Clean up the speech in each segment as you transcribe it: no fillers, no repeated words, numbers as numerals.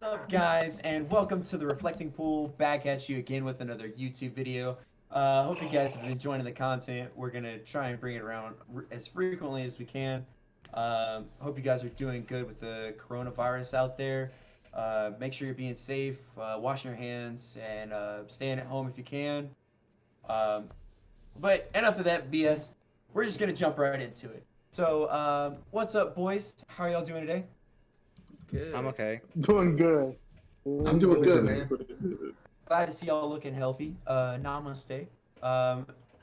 up, guys, and welcome to the Reflecting Pool. Back at you again with another YouTube video. Hope you guys have been enjoying the content. We're gonna try and bring it around as frequently as we can. Hope you guys are doing good with the coronavirus out there. Make sure you're being safe, washing your hands, and staying at home if you can. But enough of that BS. We're just gonna jump right into it. So, what's up, boys? How are y'all doing today? Good. I'm okay. Doing good. I'm doing good, man. Glad to see y'all looking healthy. Namaste.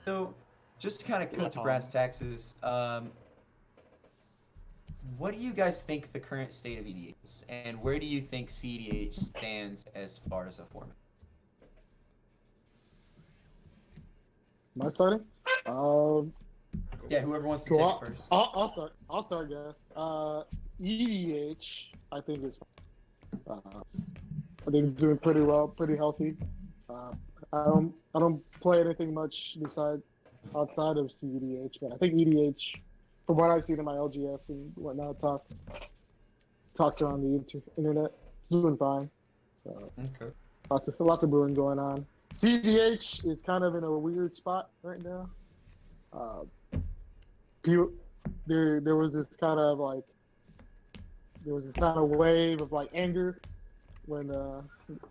So, just to kind of cut to brass taxes, what do you guys think the current state of EDH is, and where do you think cEDH stands as far as a format? Am I starting? Yeah, whoever wants to Cool. take it first. I'll start. I'll start, guys. EDH, I think is. I think it's doing pretty well, pretty healthy. I don't play anything much outside of cEDH, but I think EDH, from what I've seen in my LGS and whatnot, talks around the internet. It's doing fine. Okay. Lots of brewing going on. cEDH is kind of in a weird spot right now. There was this kind of wave of like anger when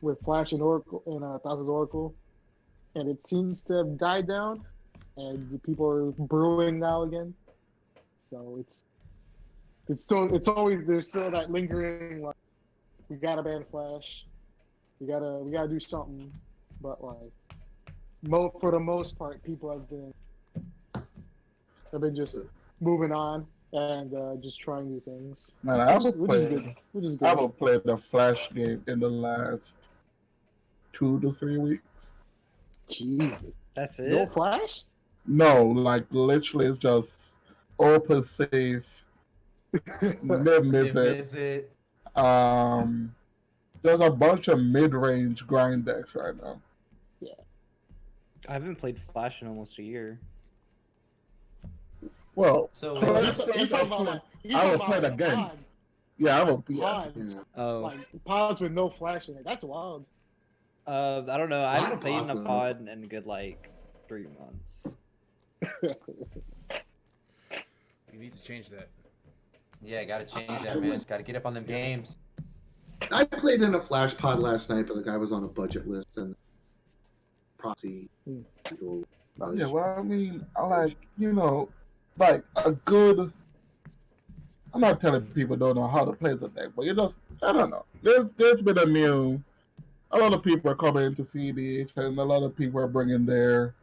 with Flash and Oracle and Thassa's Oracle, and it seems to have died down, and the people are brewing now again. So there's still that lingering like we gotta ban Flash, we gotta do something, but like for the most part, people have been just moving on and just trying new things. Man, I haven't played the Flash game in the last 2 to 3 weeks. Jesus. That's it? No Flash? No, like literally it's just open safe, Visit. there's a bunch of mid-range grind decks right now. Yeah. I haven't played Flash in almost a year. Well, So, He's talking about like I will play against. pods. Yeah, I will. Pods. Yeah. Oh, Like pods with no Flash in it. That's wild. I don't know. I lot haven't of played in pods a with pod in a good like 3 months. You need to change that. yeah, gotta change that, man. Gotta get up on them games. I played in a flash pod last night, but the guy was on a budget list and proxy. Yeah, well, I mean, I like, like a good. I'm not telling people don't know how to play the deck, but I don't know. There's been a lot of people are coming into cEDH, and a lot of people are bringing their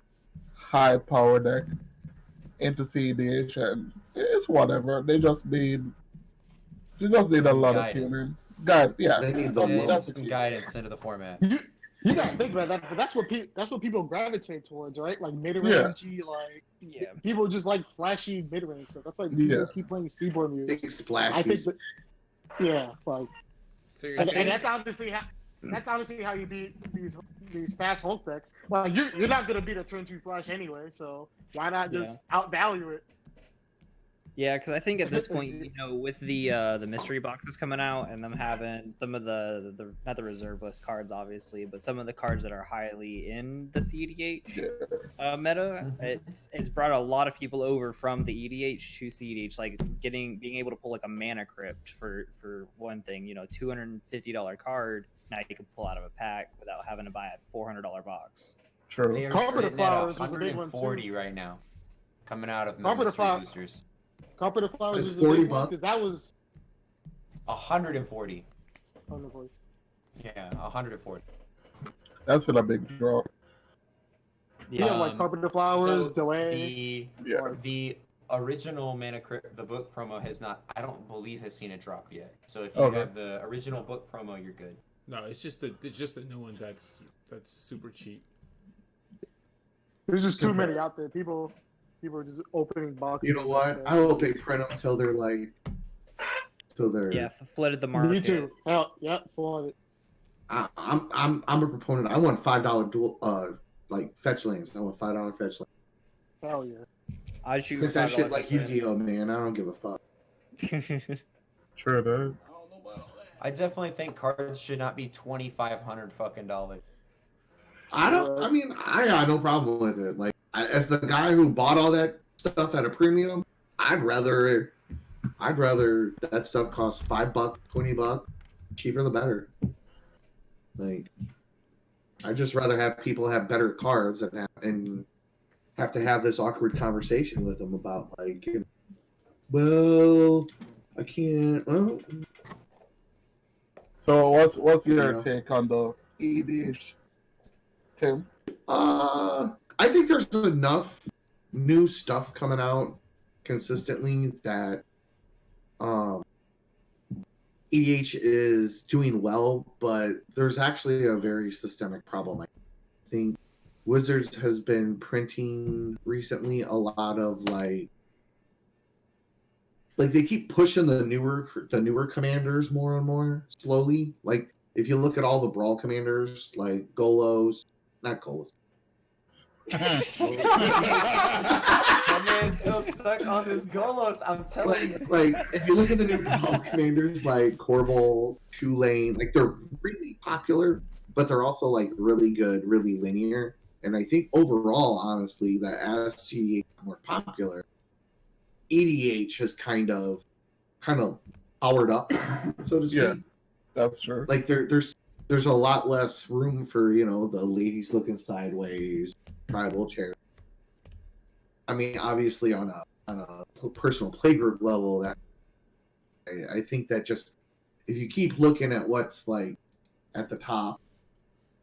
high power deck into cEDH, and it's whatever. They just need a lot of tuning. Yeah. They need the Yeah, love. some guidance into the format. You gotta think about that, but that's what people gravitate towards, right? Like mid-rangey, like Yeah. people just like flashy mid-range stuff. That's like people keep playing Seaboard Big Muse. splashes. I think that, yeah, like, Seriously. and that's obviously how you beat these fast Hulk decks. Well, you're not gonna beat a turn 2 Flash anyway, so why not just outvalue it? Yeah, because I think at this point, with the mystery boxes coming out and them having some of the not the reserve list cards, obviously, but some of the cards that are highly in the cEDH meta, it's brought a lot of people over from the EDH to cEDH, like being able to pull like a mana crypt for one thing, $250 card. Now you can pull out of a pack without having to buy a $400 box. True. They are Carpet of sitting at Flowers was a big one, 140 right now, coming out of the Carpet of mystery Flowers. boosters. Carpet of Flowers It's is a big $40 one, 'cause that was 140. wonderful. Yeah, 140. That's in a big drop. Yeah, like Carpet of Flowers, so Delay. the original Mana Crypt, the book promo I don't believe has seen a drop yet. So if you have the original book promo, you're good. No, it's just the new one that's super cheap. There's just too many out there. People are just opening boxes. You know what? I will pay print them until they're Flooded the market. Me too. Hell, yeah, full of it. I'm a proponent. I want $5 dual fetch lanes. I want $5 fetch lanes. Hell yeah. I shoot Think that $5 shit like tickets. Yu-Gi-Oh, man. I don't give a fuck. Sure does. I definitely think cards should not be $2,500 fucking dollars. I mean, I got no problem with it. Like, as the guy who bought all that stuff at a premium, I'd rather that stuff cost $5, $20, cheaper the better. Like, I'd just rather have people have better cards and have to have this awkward conversation with them about like, well, I can't. Well, So what's your take on the EDH, Tim? I think there's enough new stuff coming out consistently that EDH is doing well, but there's actually a very systemic problem. I think Wizards has been printing recently a lot of like they keep pushing the newer commanders more and more slowly. Like if you look at all the Brawl commanders, like not Golos. My man's still stuck on this Golos, I'm telling you. Like if you look at the new Brawl commanders like Corval, Tulane, like they're really popular, but they're also like really good, really linear. And I think overall, honestly, that as cEDH got more popular, EDH has kind of powered up, so to speak. Yeah, that's true. Like there's a lot less room for the ladies looking sideways, tribal chair. I mean, obviously on a personal playgroup level, that I think that just if you keep looking at what's like at the top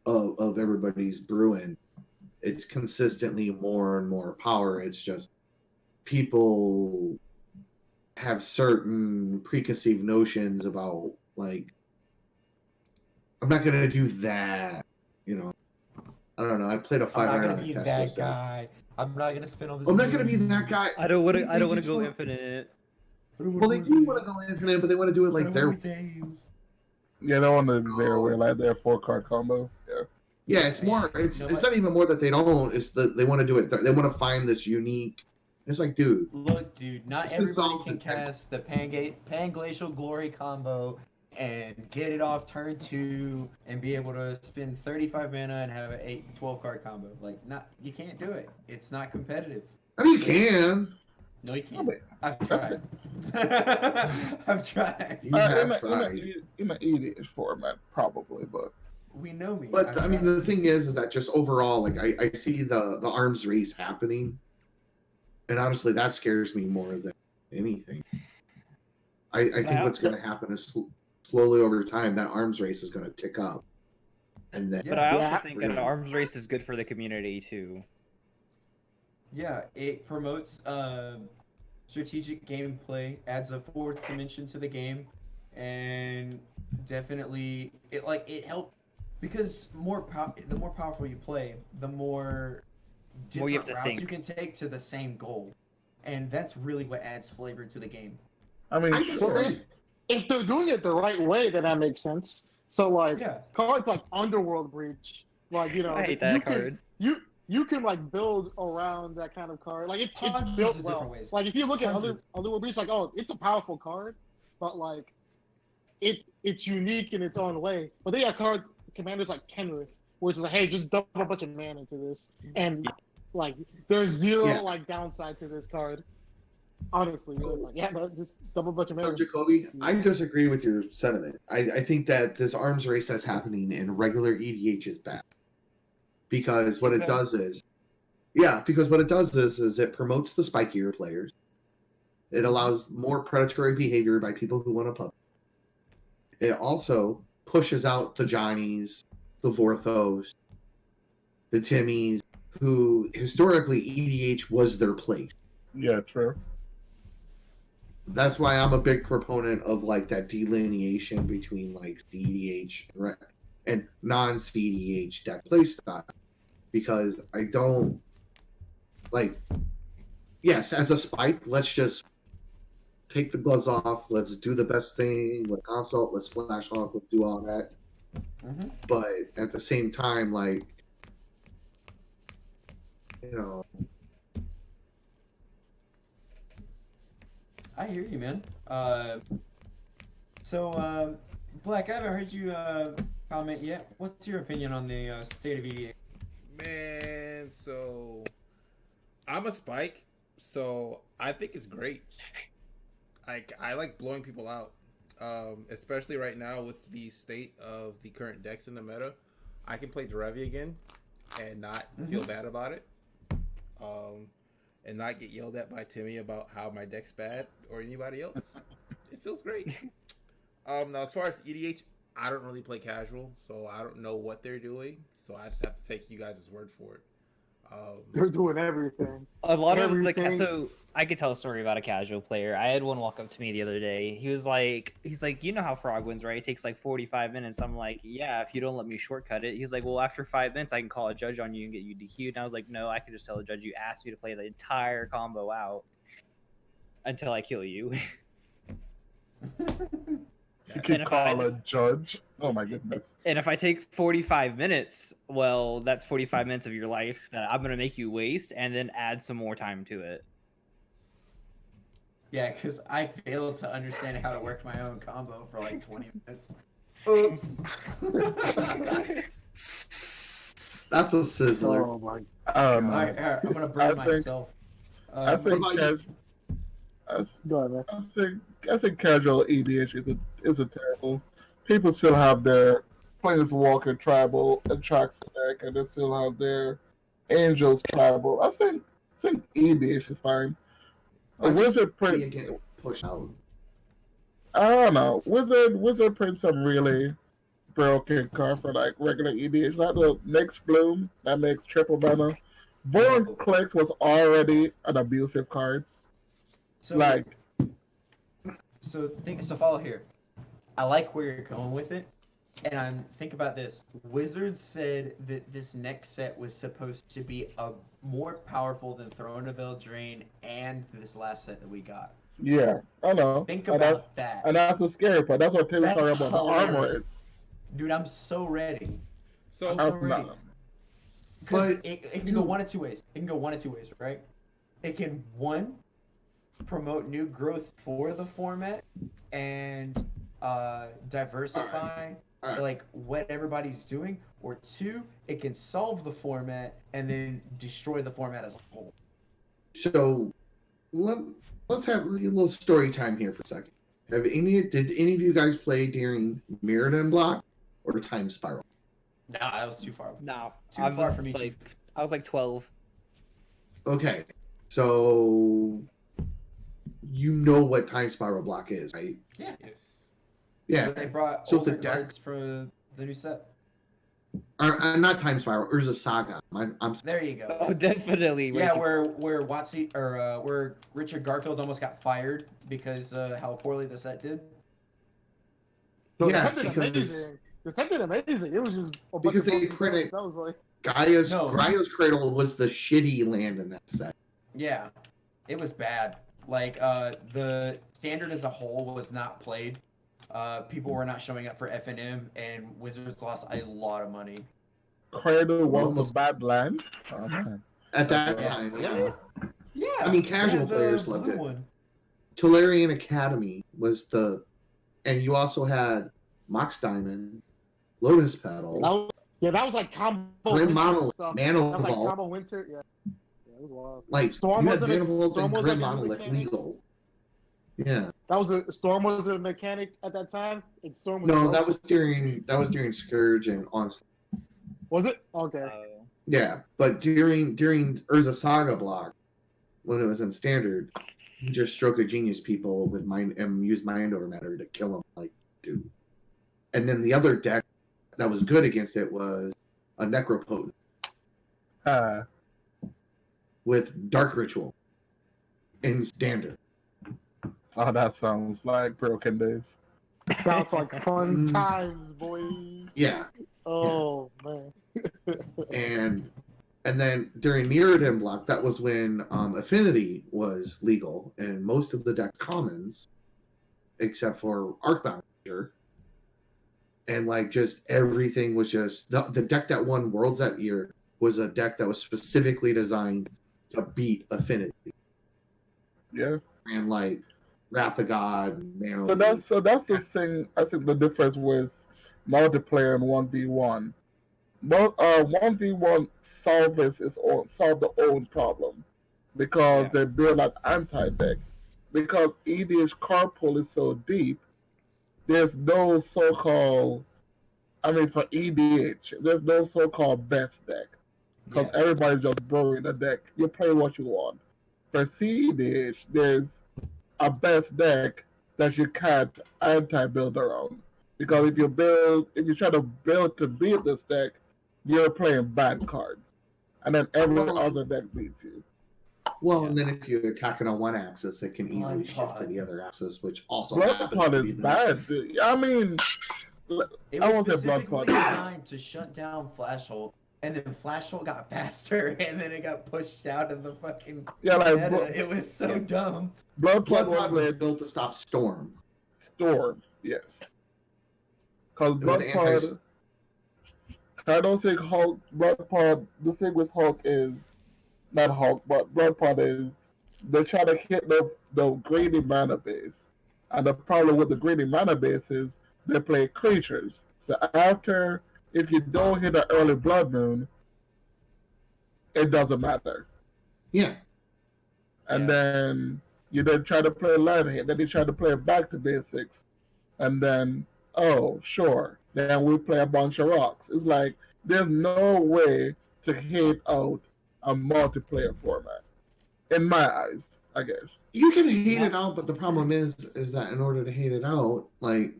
of everybody's brewing, it's consistently more and more power. It's just people have certain preconceived notions about like, I'm not gonna do that, I don't know. I played a I'm not $500 gonna be that guy. I'm not gonna spend all this. I'm not gonna be that guy. I don't want to. I don't want to just go wanna- infinite. Well, they do want to go infinite, but they want to do it like their. Yeah, they want to do their way, like their 4-card combo. Yeah. Yeah, it's more. It's You know it's what? not even more that they don't. It's that they want to do it. They want to find this unique. It's like, dude. Look, dude, not It's been everybody solved can in 10 cast the Panglacial Glory combo and get it off turn 2 and be able to spend 35 mana and have an 12 card combo. Like, you can't do it. It's not competitive. I mean, you can. No, you can't. mean, I've tried. I've tried. You have in tried. an EDH format, probably, but We know me. But I've I mean, tried. the thing is that just overall, like I see the arms race happening, and honestly, that scares me more than anything. I think what's going to happen is slowly over time that arms race is going to tick up, and then. But I also Yeah. think an arms race is good for the community too. Yeah, it promotes strategic gameplay, adds a fourth dimension to the game, and definitely it helps because the more powerful you play, the more More you have different to routes think. you can take to the same goal, and that's really what adds flavor to the game. I mean, I sure. disagree. If they're doing it the right way, then that makes sense. So like Yeah. cards like Underworld Breach, like I hate that card. You can like build around that kind of card. Like it's Hundreds built of well. different ways. Like if you look at Hundreds. Underworld Breach, like it's a powerful card, but like it's unique in its own way. But they got cards, commanders like Kenrith, which is like, hey, just dump a bunch of mana into this, and like there's zero Yeah. like downside to this card. Honestly, like but just dump a bunch of So, mana. Jacoby, I disagree with your sentiment. I think that this arms race that's happening in regular EDH is bad. Because what it does is it promotes the spikier players. It allows more predatory behavior by people who want to play. It also pushes out the Johnnies, the Vorthos, the Timmies, who historically EDH was their place. Yeah, true. That's why I'm a big proponent of like that delineation between like cEDH and non-cEDH deck playstyle, because I don't like. Yes, as a spike, let's just take the gloves off. Let's do the best thing. Let's consult. Let's flash off. Let's do all that. Mm-hmm. But at the same time, like, I hear you, man. So Black, I haven't heard you comment yet. What's your opinion on the state of EDH? Man, so I'm a Spike, so I think it's great. I like blowing people out, especially right now with the state of the current decks in the meta. I can play Derevi again and not feel bad about it, and not get yelled at by Timmy about how my deck's bad or anybody else. It feels great. Now, as far as EDH, I don't really play casual, so I don't know what they're doing. So I just have to take you guys' word for it. They're doing everything. A lot of Everything. so I could tell a story about a casual player. I had one walk up to me the other day. He's like, you know how Frog wins, right? It takes like 45 minutes. I'm like, yeah, if you don't let me shortcut it. He's like, well, after 5 minutes, I can call a judge on you and get you DQ'd. And I was like, no, I can just tell the judge you asked me to play the entire combo out until I kill you. You can And if I call a just- judge. Oh my goodness. And if I take 45 minutes, well, that's 45 minutes of your life that I'm going to make you waste and then add some more time to it. Yeah, because I failed to understand how to work my own combo for like 20 minutes. Oops. That's a sizzler. Oh my. I don't know. Alright, I'm gonna burn I think- myself. I think What about Go ahead, man. I think casual EDH is a terrible. People still have their Planeswalker tribal attracts deck, and they still have their Angels tribal. I think EDH is fine. A I just Wizard see it print. get pushed out. I don't know. Wizard print some really broken card for like regular EDH. Like the next bloom that makes triple mana. Born Click was already an abusive card. So, Like so follow here. I like where you're going with it, and think about this. Wizards said that this next set was supposed to be more powerful than Throne of Eldraine and this last set that we got. yeah, I know. Think And about that. And that's the scary part. That's what Tim was That's talking about. The armor hilarious. is. Dude, I'm so ready. So I'm I'm ready. not- 'Cause But, it can go one of two ways. It can go one of two ways, right? It can, one, promote new growth for the format and diversify Alright. like what everybody's doing, or two, it can solve the format and then destroy the format as a whole. So let's have a little story time here for a second. Did any of you guys play during Mirrodin Block or Time Spiral? Nah, that was too far. No, Too I far was from each like, I was like 12. Okay, so you know what Time Spiral Block is, right? yes, Yeah. They brought So older the deck- cards for the new set. Not Time Spiral, Urza Saga. I'm There you go. Oh, definitely. way Yeah, too- where Watsy or where Richard Garfield almost got fired because how poorly the set did. Bro, Yeah, the set did because- amazing. The set did amazing. It was just a bunch Because of they broken printed- cards. That was like, Gaia's No. Cradle was the shitty land in that set. Yeah, it was bad. Like the standard as a whole was not played. People were not showing up for FNM, and Wizards lost a lot of money. Cradle was Almost- a bad land. Oh man. At that Yeah. time, Really? Yeah. I mean, casual yeah, the players loved blue it. one. Tolarian Academy was and you also had Mox Diamond, Lotus Petal, that was like combo Grim winter Monolith, stuff. Mana That was like Vault. combo winter. Yeah, it was wild. Like Storm you had wasn't a- Mana Vault Storm and was Grim like a Monolith mechanic. legal. Yeah. That was a Storm was a mechanic at that time. And Storm was No, broke. that was during Scourge and Onslaught. Was it? Okay. Oh. Yeah, but during Urza Saga block, when it was in standard, you just stroke a genius people with mind and use mind over matter to kill them, like dude. And then the other deck that was good against it was a Necropotent with Dark Ritual in standard. Oh, that sounds like broken days. Sounds like fun Mm. times, boy. Yeah, Oh man. and then during Mirrodin block, that was when Affinity was legal, and most of the deck commons, except for Arcbound, and like just everything was just the deck that won Worlds that year was a deck that was specifically designed to beat Affinity, Yeah. and like Wrath of God, Man. So that's the thing. I think the difference with multiplayer and 1v1. But 1v1 solve the own problem because they build an anti deck. Because EDH card pool is so deep, there's no so-called. I mean, for EDH, there's no so-called best deck because everybody's just borrowing a deck. You play what you want. For cEDH, there's a best deck that you can't anti-build around. Because if you try to build to beat this deck, you're playing bad cards. And then every other deck beats you. Well, and then if you attack it on one axis, it can easily shift to the other axis, which also Bloodpod is bad. I mean, it I was won't say specifically Bloodpod. designed to shut down Flash Hole, and then Flash Hole got faster, and then it got pushed out of the fucking meta. It was so dumb. Bloodpod was built to stop Storm. Storm, yes. Because Bloodpod, I don't think Hulk, Bloodpod, the thing with Hulk is, not Hulk, but Bloodpod is, they try to hit the greedy mana base. And the problem with the greedy mana base is, they play creatures. So after, if you don't hit an early Blood Moon, it doesn't matter. Yeah. And then you then try to play land hit, then you try to play back to basics. And then, oh, sure, then we play a bunch of rocks. It's like, there's no way to hate out a multiplayer format. In my eyes, I guess. You can hate it out, but the problem is that in order to hate it out, like,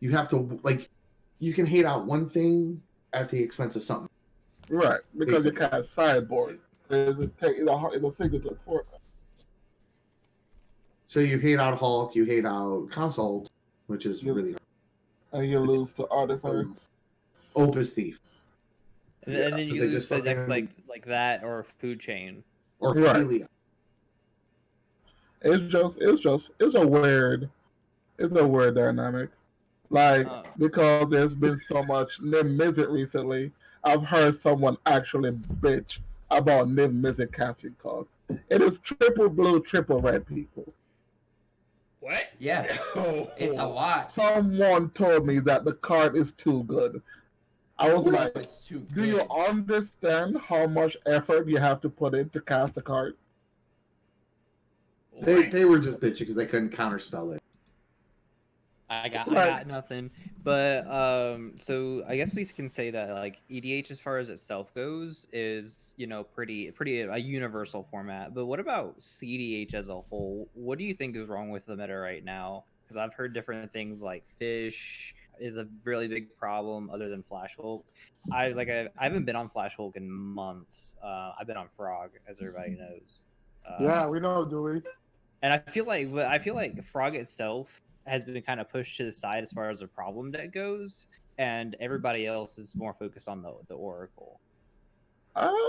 you have to, like, you can hate out one thing at the expense of something. Right, because you can't sideboard. It's a single format. So you hate out Hulk, you hate out Consult, which is really hard. And you lose to Artifacts. Opus Thief. And then you lose to decks like that or Food Chain. Or Helia. It's a weird dynamic. Like, because there's been so much Nim Mizzet recently, I've heard someone actually bitch about Nim Mizzet casting cost. It is triple blue, triple red, people. What? Yeah. It's a lot. Someone told me that the card is too good. I was like, it's too good. Do you understand how much effort you have to put in to cast a card? They were just bitching because they couldn't counterspell it. I got nothing. But so I guess we can say that like EDH as far as itself goes is, you know, pretty a universal format. But what about cEDH as a whole? What do you think is wrong with the meta right now? Because I've heard different things like Fish is a really big problem other than Flash Hulk. I haven't been on Flash Hulk in months. I've been on Frog, as everybody knows. Yeah, we know, Dewey. And I feel like Frog itself has been kind of pushed to the side as far as the problem deck goes, and everybody else is more focused on the Oracle. I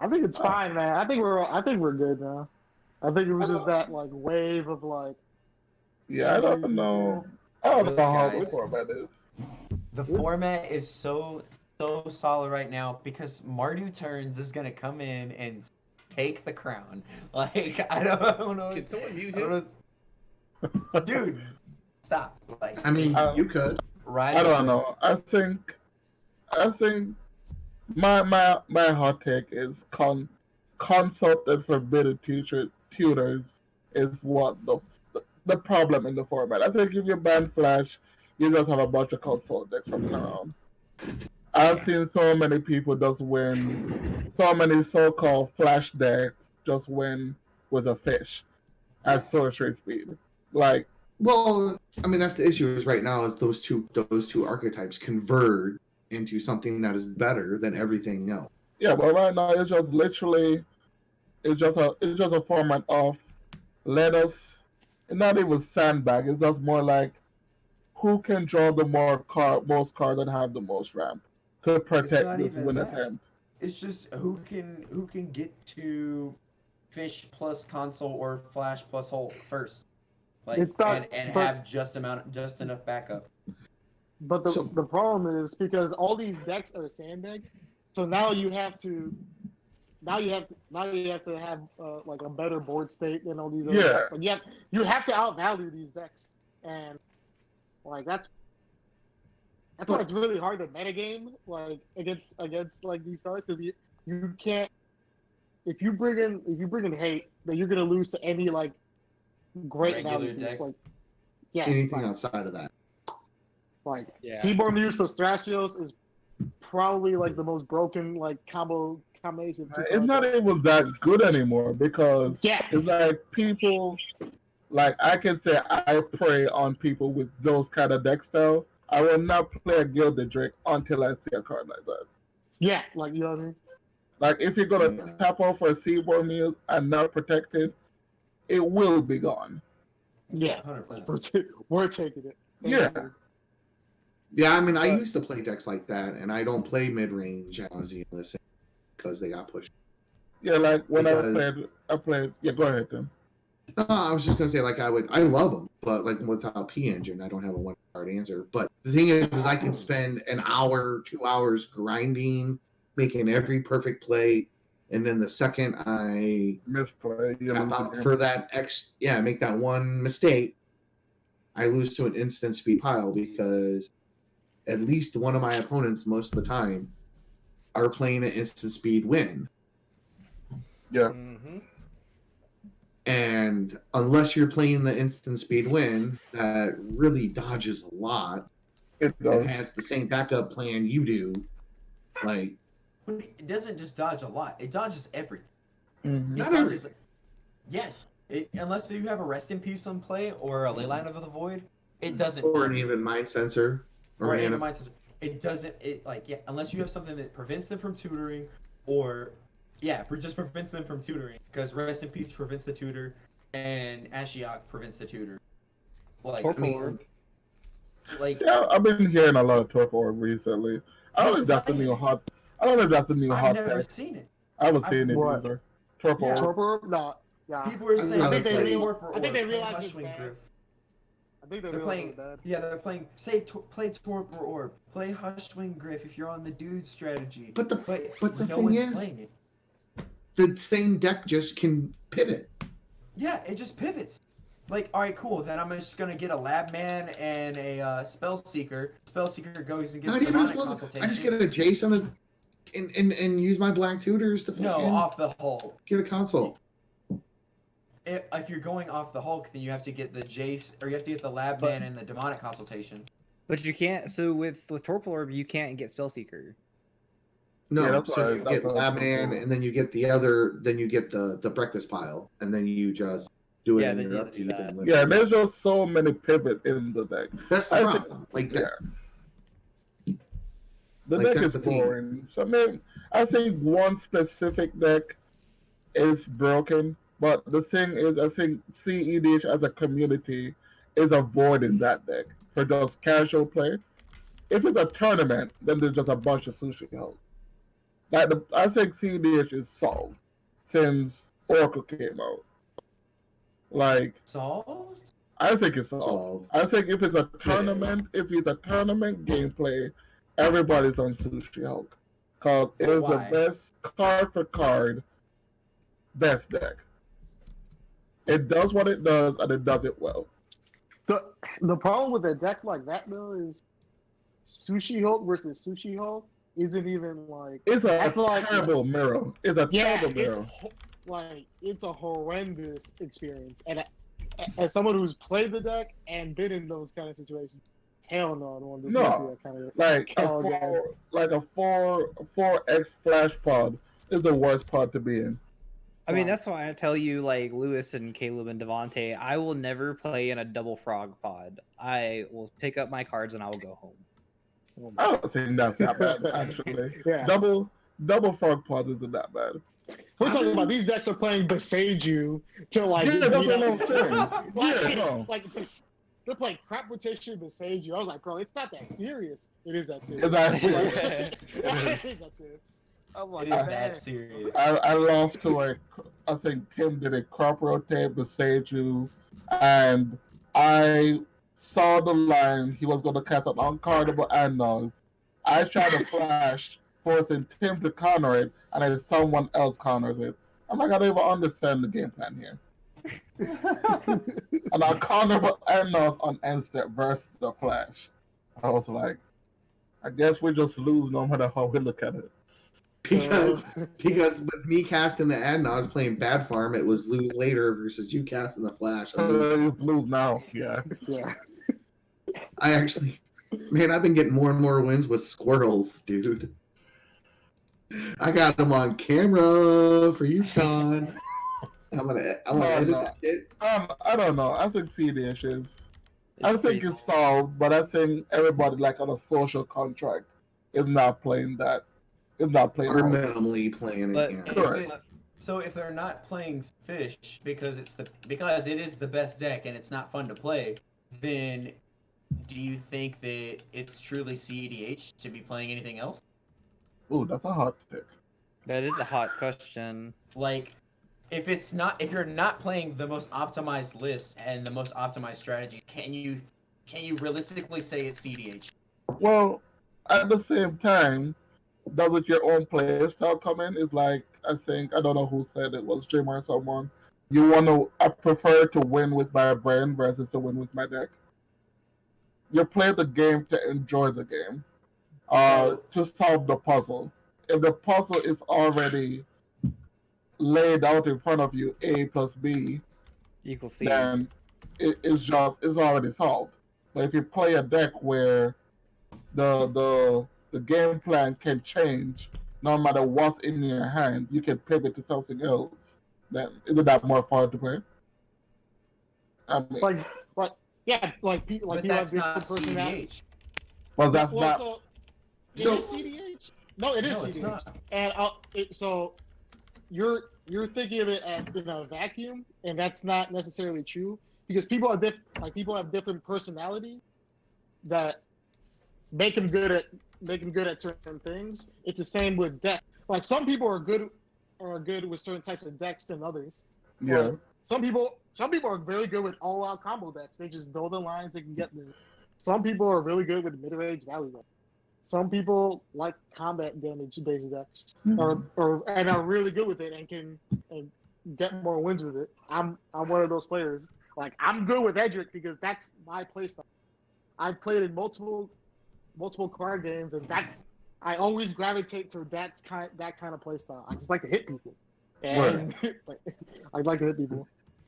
think it's fine, man. I think we're good now. I think it was just that like wave of like. Yeah, I don't know. I don't know how the format is. The format is so solid right now because Mardu Turns is gonna come in and take the crown. Like I don't know. Can someone mute him? Dude, stop. Like I mean, you could. Right? I don't know. I think my hot take is consult and forbidden tutors is what the problem in the format. I think if you ban Flash, you just have a bunch of consult decks running around. I've seen so many people just win, so many so-called Flash decks just win with a fish at sorcery speed. Like, well, I mean that's the issue is right now is those two archetypes converge into something that is better than everything else. Yeah, but right now it's just literally it's just a format of let us not even sandbag, it's just more like who can draw the most cards and have the most ramp to protect this win attempt. It's just who can get to Fish plus Console or Flash plus Hulk first. Like have just enough backup. But the problem is because all these decks are sandbagged, so now you have to now you have to have like a better board state than all these other Yeah. decks. Like you have to outvalue these decks, and like that's why it's really hard to metagame like against like these cards, because you can't, if you bring in hate, then you're gonna lose to any like great Regular value piece. deck. Like yeah, Anything like, outside of that. like Yeah. Seaborn Muse plus Thrasios is probably like the most broken like combination. Of two It's cards. not even that good anymore because Yeah. it's like people, like I can say I prey on people with those kind of deck style. I will not play a Gilded Drake until I see a card like that. Yeah, like you know what I mean. Like if you're gonna tap off for a Seaborn Muse and not protected, it will be gone. Yeah, 100%. we're taking it. Yeah. Yeah, I mean, I used to play decks like that, and I don't play mid range as you listen because they got pushed. Yeah, like when Because- I played. Yeah, go ahead, Tim. No, I was just gonna say like I love them, but like without P Engine, I don't have a one card answer. But the thing is I can spend an hour, 2 hours grinding, making every perfect play, and then the second I Misplay. You tap lose out again. for that make that one mistake, I lose to an instant speed pile because at least one of my opponents most of the time are playing an instant speed win. Yeah. Mm-hmm. And unless you're playing the instant speed win that really dodges a lot It and does. has the same backup plan you do, like But it doesn't just dodge a lot. It dodges everything. Mhm. It Not dodges. Yes. Unless you have a Rest in Peace on play or a Leyline of the Void, it doesn't. or an even mind sensor or an an anim- Mind Sensor. It doesn't. It like yeah. Unless you have something that prevents them from tutoring, or just prevents them from tutoring. Because Rest in Peace prevents the tutor, and Ashiok prevents the tutor. Like I mean, like Yeah, I've been hearing a lot of Torp Orb recently. I don't know if that's the new hot. I don't know if that's the new I've hot never tech. seen it. I haven't seen it What? either. Torp Yeah. Orb. Torpor? No. Yeah. People are saying I they think they play real- Torpor I think they Orb, realize it's Hushwing bad. Griff. I think They're realize playing. it's bad. Yeah, they're playing. Play Torpor Orb. Play Hushwing Griff if you're on the dude strategy. But the no thing one's is, playing it. the same deck just can pivot. Yeah, it just pivots. Like, all right, cool. Then I'm just gonna get a Lab Man and a Spell Seeker. Spell Seeker goes and gets Not even a demonic spell. consultation. I just get a Jason and use my black tutors to no fucking off the Hulk. get a console. If you're going off the Hulk, then you have to get the Jace, or you have to get the Lab Man and the demonic consultation. But you can't. So with Torpor Orb, you can't get Spellseeker. No, Yeah, that's so what I- you that's get what I was Labman, thinking. and then you get the other. Then you get the breakfast pile, and then you just do it Yeah, in then your you do upkeep. that. And win. Yeah, there's just so many pivot in the deck. That's the I think- problem. Like Yeah. that. The Like, deck that's is the thing. boring. So I think one specific deck is broken, but the thing is, I think cEDH as a community is avoiding that deck for just casual play. If it's a tournament, then there's just a bunch of sushi hoes. I think cEDH is solved since Oracle came out. Like, Solved? I think it's solved. So I think if it's a tournament, gameplay, everybody's on Sushi Hulk. Because it is the Why? best card for card, best deck. It does what it does, and it does it well. The problem with a deck like that though is Sushi Hulk versus Sushi Hulk isn't even like It's I a feel like- terrible mirror. It's a yeah, terrible it's mirror. it's a horrendous experience. And as someone who's played the deck and been in those kind of situations, hell no, I don't want to do that kind of. Like Oh, God. a 4x flash pod is the worst pod to be in. I mean, Wow. that's why I tell you, like Lewis and Caleb and Devontae, I will never play in a double frog pod. I will pick up my cards and I will go home. I don't think that's that bad, actually. Yeah. Double frog pod isn't that bad. We're talking about these decks are playing Besage You to like. Yeah, that's you what I'm saying. like, Yeah, no. like they're playing crap rotation Besage You. I was like, bro, it's not that serious. It is that serious. It's that it is that serious. I'm like, It is man. that serious. I lost to like, I think Tim did a crop rotate with Seiju, and I saw the line he was going to cast an uncardable Andals. I tried to flash forcing Tim to counter it, and then someone else counters it. I'm like, I don't even understand the game plan here. And I counterable Enos on end step versus the Flash. I was like, I guess we just lose no matter how we look at it. Because with me casting the ad, and I was playing Bad Farm, it was lose later versus you casting the Flash. Lose now, yeah. Yeah. I actually, man, I've been getting more and more wins with squirrels, dude. I got them on camera for you, Sean. I'm gonna edit that shit. I don't know. I think cEDH is. I think pretty it's solved, but I think everybody like on a social contract is not playing that. Is not playing. Or all. minimally playing But- it. Yeah. Correct. So if they're not playing Fish because it is the best deck and it's not fun to play, then do you think that it's truly cEDH to be playing anything else? Ooh, that's a hot pick. That is a hot question. Like, if you're not playing the most optimized list and the most optimized strategy, can you realistically say it's cEDH? Well, at the same time, does it your own play style come in? It's like, I think, I don't know who said it, was Jim or someone. I prefer to win with my brain versus to win with my deck. You play the game to enjoy the game, to solve the puzzle. If the puzzle is already laid out in front of you, A plus B, Equals C. then it's already solved. But if you play a deck where the game plan can change no matter what's in your hand, you can pivot to something else, then isn't that more fun to play? I mean, like people But have that's different not personalities. cEDH. well, that's Well, not. so, So- it is cEDH? No, it is No, it's cEDH. not. And so you're thinking of it as in a vacuum, and that's not necessarily true because people have different personalities that make them good at certain things. It's the same with decks. Like some people are good with certain types of decks than others. Yeah. Like, some people are very good with all-out combo decks. They just build the lines they can get there. Some people are really good with mid-range value decks. Some people like combat damage based decks, and are really good with it and get more wins with it. I'm one of those players. Like I'm good with Edric because that's my playstyle. I've played in multiple card games, and I always gravitate to that kind of playstyle. I just like to hit people, and I like to hit people.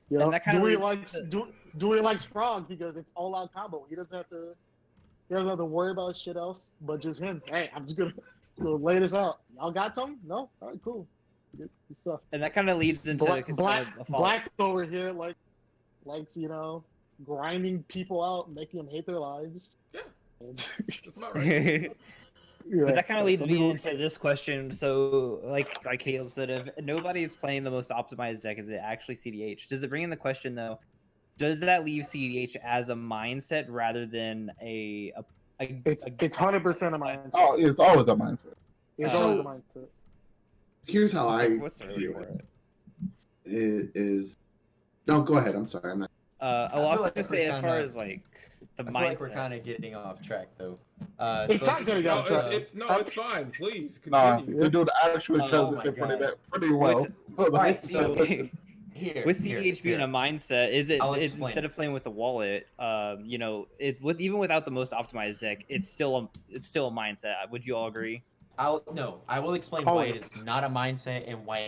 You know, And that kinda Dewey leads likes Frog because it's all out combo. He doesn't have to worry about shit else but just him. Hey, I'm just gonna lay this out. Y'all got some? No? All right, cool. Good stuff. And that kind of leads into Black over here likes grinding people out, making them hate their lives. Yeah. And- That's about right. But that kind of leads some me people- into this question. So, like Caleb said, if nobody's playing the most optimized deck, is it actually cEDH? Does it bring in the question though? Does that leave cEDH as a mindset rather than It's 100% a mindset. Oh, it's always a mindset. It's So- always a mindset. Here's how what's the word view for it. it? Is no, go ahead. I'm sorry. I'm not. I'll feel also like just we're say as far kinda- as like the I feel like we're mindset. kind of getting off track though. It's not getting No, off track. it's fine. Please Nah, continue. the dude actually Oh chose my it God. pretty well. Alright, With so CEDH here, with here, cEDH being here. a mindset, is it I'll it's, explain instead it. of playing with the wallet, even without the most optimized deck, it's still a mindset. Would you all agree? I will explain why it is not a mindset and why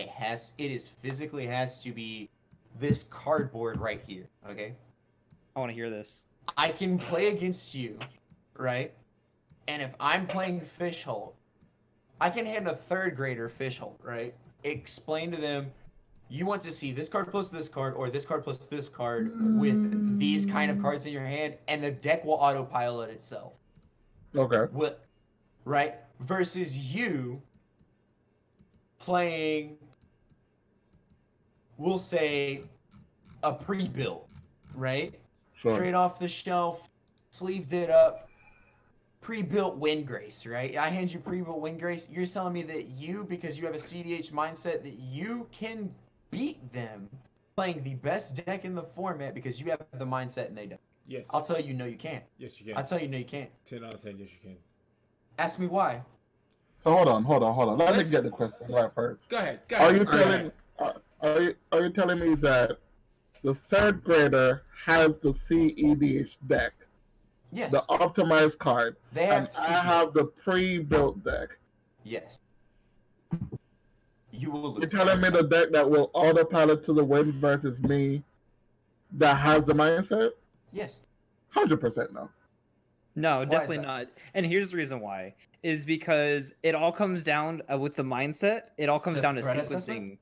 it is physically has to be this cardboard right here. Okay, I want to hear this. I can play against you, right? And if I'm playing Fishhole, I can hand a third grader Fishhole, right? Explain to them, you want to see this card plus this card, or this card plus this card with these kind of cards in your hand, and the deck will autopilot itself. Okay. What, right? Versus you playing, we'll say, a pre-built, right? Sure. Straight off the shelf, sleeved it up, pre-built Windgrace, right? I hand you pre-built Windgrace. You're telling me that you, because you have a cEDH mindset, that you can beat them playing the best deck in the format because you have the mindset and they don't. Yes. I'll tell you, no, you can't. Yes, you I'll can. tell you, no, you can't. 10 out of 10. Yes, you can. Ask me why. So hold on. Let me Let's- get the question right first. Go ahead. Go Are ahead. you Go ahead. telling are you telling me that the third grader has the cEDH deck, Yes. the optimized card, They and have I have the pre-built deck? Yes. You will lose. You're telling me the deck that will autopilot to the win versus me that has the mindset? Yes. 100% no. No, Why is definitely that? not. And here's the reason why: is because it all comes down with the mindset. It all comes To down to threat sequencing,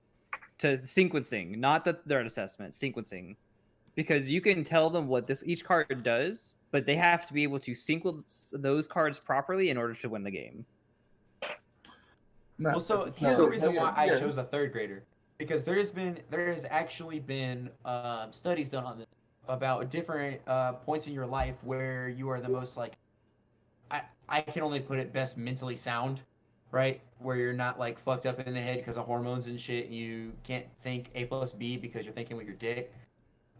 assessment? not the threat assessment, sequencing. Because you can tell them what each card does, but they have to be able to sequence those cards properly in order to win the game. Not Well, so necessarily. here's the reason why I Yeah. chose a third grader, because there has actually been studies done on this about different points in your life where you are the most like I can only put it best mentally sound, right? Where you're not like fucked up in the head because of hormones and shit. And you can't think A plus B because you're thinking with your dick.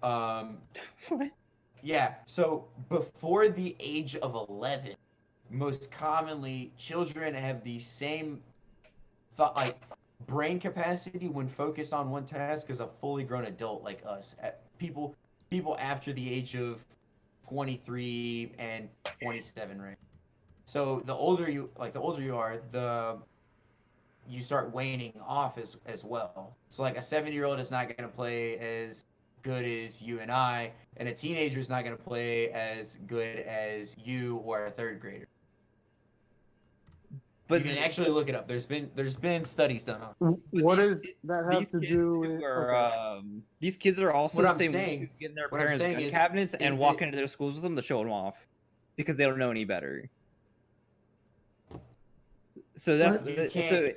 What? Yeah. So before the age of 11, most commonly children have the same thought like brain capacity when focused on one task as a fully grown adult like us. People after the age of 23 and 27, right? So the older you are, you start waning off as well. So like a 7-year-old is not going to play as good as you and I, and a teenager is not going to play as good as you or a third grader. But you can actually look it up. There's been studies done on it. But What these does kids- that have these to kids do too with? are, Okay. these kids are also What the I'm same saying- ones who get in their what I'm parents' saying gun is- cabinets is and walk that- into their schools with them to show them off because they don't know any better. So that's You it's can't-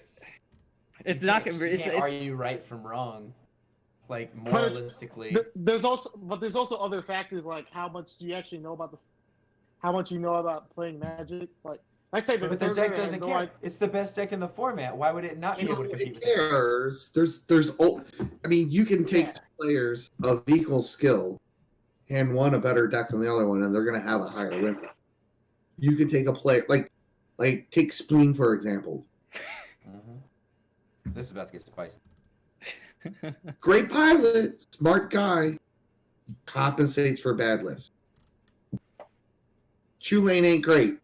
it's You not can't- gonna you it's, can't it's argue right from wrong, like But moralistically. There's also other factors like how much do you actually know about how much you know about playing Magic. Like I say, But the third deck grader has doesn't no care. idea. It's the best deck in the format. Why would it not be You able know, to compete it with it? cares. I mean, you can take Yeah. players of equal skill, hand one a better deck than the other one, and they're going to have a higher win rate. You can take a player like take Spleen for example. This is about to get spicy. Great pilot, smart guy, compensates for bad lists. Tulane ain't great.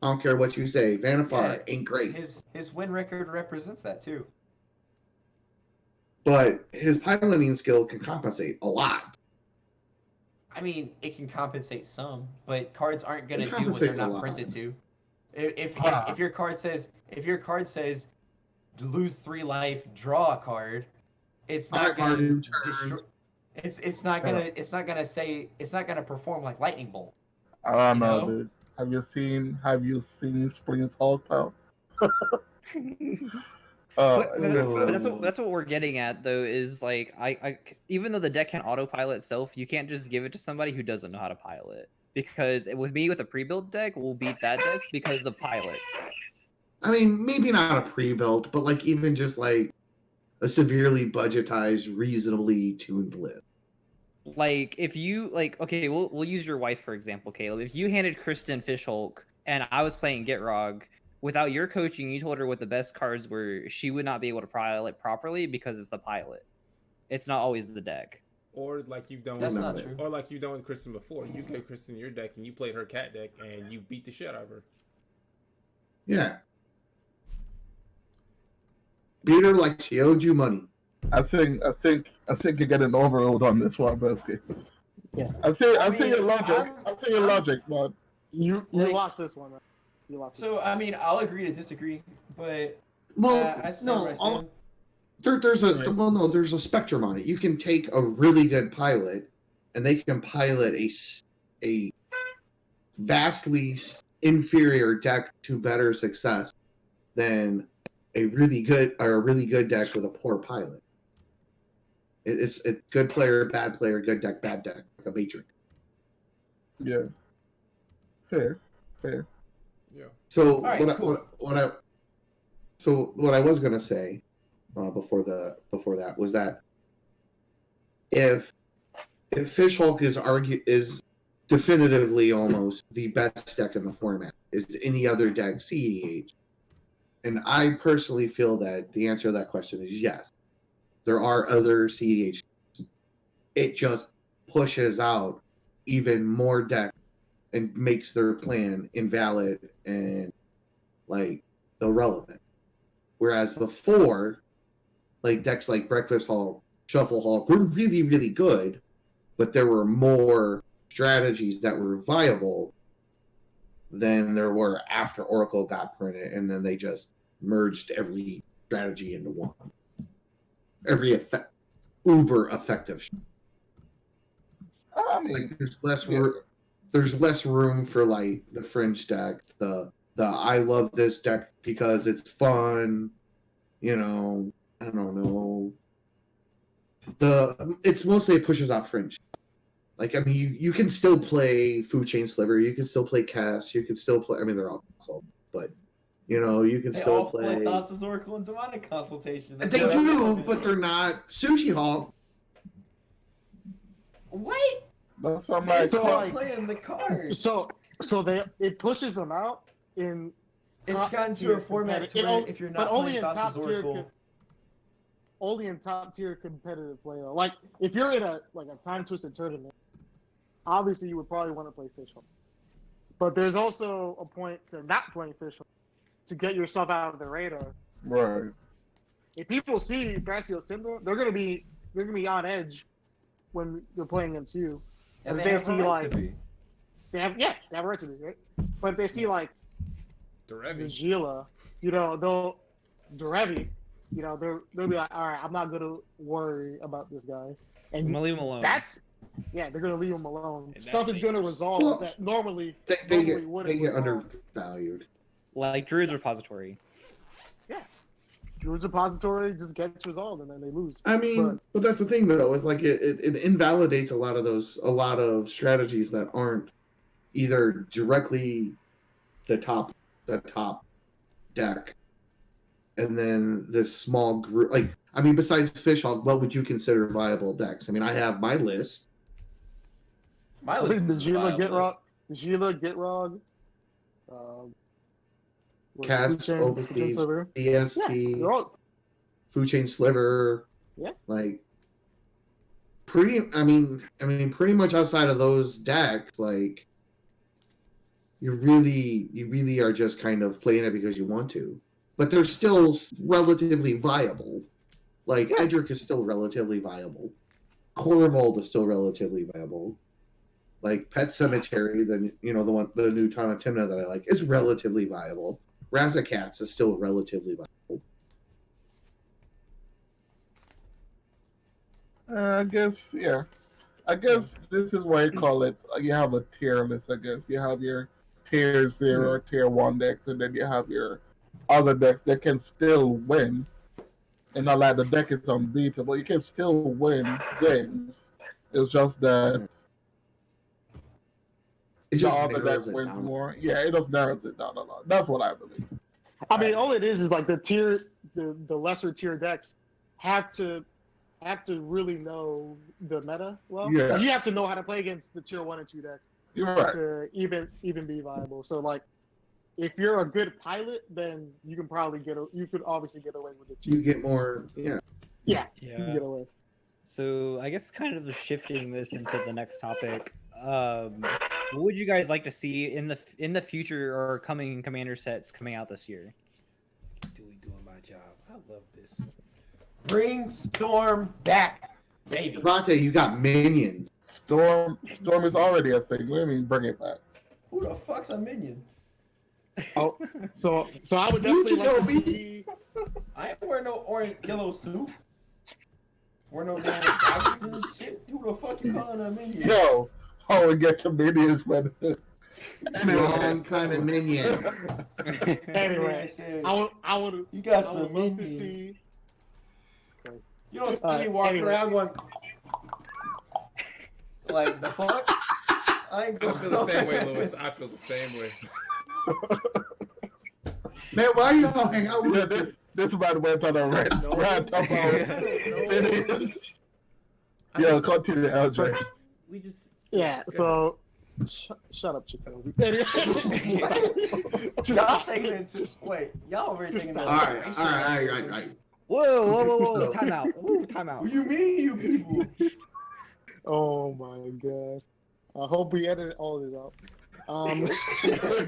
I don't care what you say. Vanifar ain't great. His win record represents that too. But his piloting skill can compensate a lot. I mean, it can compensate some, but cards aren't gonna It do what they're compensates a not lot. printed to. If Ah. your card says lose 3 life, draw a card, it's not Card gonna in destroy. turns. It's not gonna perform like lightning bolt. I don't know, No. dude. Have you seen Spring's Hulk out? But that's yeah. what we're getting at though is like I even though the deck can autopilot itself, you can't just give it to somebody who doesn't know how to pilot. Because with a pre-built deck, we'll beat that deck because of pilots. I mean, maybe not a pre-built, but like even just like a severely budgetized, reasonably tuned list. Like if you okay, we'll use your wife for example, Caleb. If you handed Kristen Fishhulk and I was playing Gitrog, without your coaching, you told her what the best cards were, she would not be able to pilot properly because it's the pilot. It's not always the deck. Or like you've done That's with, not true. or like you've done with Kristen before. You gave Kristen your deck and you played her cat deck and you beat the shit out of her. Yeah. Beat her like she owed you money. I think you're getting overruled on this one, Bresky. Yeah. I see mean, your logic. I'm- I see your logic, but You Like- lost this one. Right? You lost. So I mean, I'll agree to disagree, but Well, I stand where I stand. there's a spectrum on it. You can take a really good pilot, and they can pilot a vastly inferior deck to better success than a really good deck with a poor pilot. It's good player, bad player, good deck, bad deck, like a matrix. yeah, fair. So All right, cool. what I was gonna say before that was that if Fishhulk is definitively almost the best deck in the format, is any other deck cEDH, And I personally feel that the answer to that question is yes. There are other CEDH. It just pushes out even more decks and makes their plan invalid and like irrelevant. Whereas before, like decks like Breakfast Hall, Shuffle Hall were really, really good, but there were more strategies that were viable than there were after Oracle got printed, and then they just merged every strategy into one. Every uber effective. I mean, Like there's less room for like the fringe deck, the I love this deck because it's fun, you know, I don't know. It's mostly it pushes out fringe. Like I mean, you can still play Food Chain Sliver, you can still play Cast, you can still play. I mean, they're all console, but you know, you can They still all play. Thassa's Oracle and Demonic Consultation. That's They what I'm do, doing. but they're not Sushi Hall. What? that's what I'm They're like. So, still like- playing the cards. So it pushes them out in. It's top gotten to tier a format to competitive- where if you're but not only playing in top Thassa's tier. Oracle, Only in top tier competitive play though. Like if you're in a time twisted tournament, obviously you would probably want to play Fish Hole. But there's also a point to not playing Fish Hole to get yourself out of the radar. Right. If people see Thrasio Symbol, they're gonna be on edge when they're playing against you. and If they they have see a right like to be. they have a right to be, right? But if they see like Derevi. Gila, they'll Derevi, they'll be like, all right, I'm not gonna worry about this guy. I'm And gonna leave him alone. they're gonna leave him alone. And Stuff that's is gonna dangerous. resolve Well, that normally They wouldn't get resolve. undervalued. Like Druid's Repository. Druid's Repository just gets resolved and then they lose. I mean, but that's the thing though, is like it invalidates a lot of strategies that aren't either directly the top deck, and then this small group. Like I mean, besides Fishhawk, what would you consider viable decks? I mean, I have my list. My I list think the is Gila viable Gitrog, list. Cast, Food Chain Opus Thieves, Sliver. DST, They're all Food Chain Sliver. Yeah. Like pretty. I mean, pretty much outside of those decks, like you really are just kind of playing it because you want to. But they're still relatively viable. Like Edric is still relatively viable. Corvold is still relatively viable. Like Pet Cemetery, the new Tana Timna that I like, is relatively viable. Razakats is still relatively viable. I guess, yeah. I guess this is why you call it. You have a tier list. I guess you have your tier 0, tier 1 decks, and then you have your other decks that can still win. And not like the deck is unbeatable. You can still win games. It's just that It the just other narrows deck it wins down. more. Yeah, it just narrows it down a lot. That's what I believe. I mean, all it is like the lesser tier decks have to really know the meta well. Yeah. Like, you have to know how to play against the tier 1 and 2 decks You're right. to even be viable. So like, if you're a good pilot, then you could obviously get away with it. You get more, yeah. Yeah, you can get away. So I guess kind of shifting this into the next topic. What would you guys like to see in the future or coming commander sets coming out this year? Doing my job. I love this. Bring Storm back, baby. Devontae, you got minions. Storm is already a thing. What do you mean bring it back? Who the fuck's a minion? Oh, so I would definitely like to Yuki see. I ain't wearing no orange yellow suit. Wear no damn goggles and shit. Who the fuck you calling a minion? No. Oh, we get comedians when Wrong kind of minion. Anyway, I would You got I some would love to minions. see. You don't see me walking Anyway. around going like the fuck. I ain't I going feel the same way, Lewis. I feel the same way. Man, why y'all hang out with Yeah, this man went on a rant about Phineas. Yeah, continue, LJ. We just Yeah. So Shut up, Jacoby. Y'all taking it to wait. Y'all were taking it. All right. Whoa. So- Time out. Ooh, time out. What do you mean, you people? Oh my god. I hope we edit all of this out.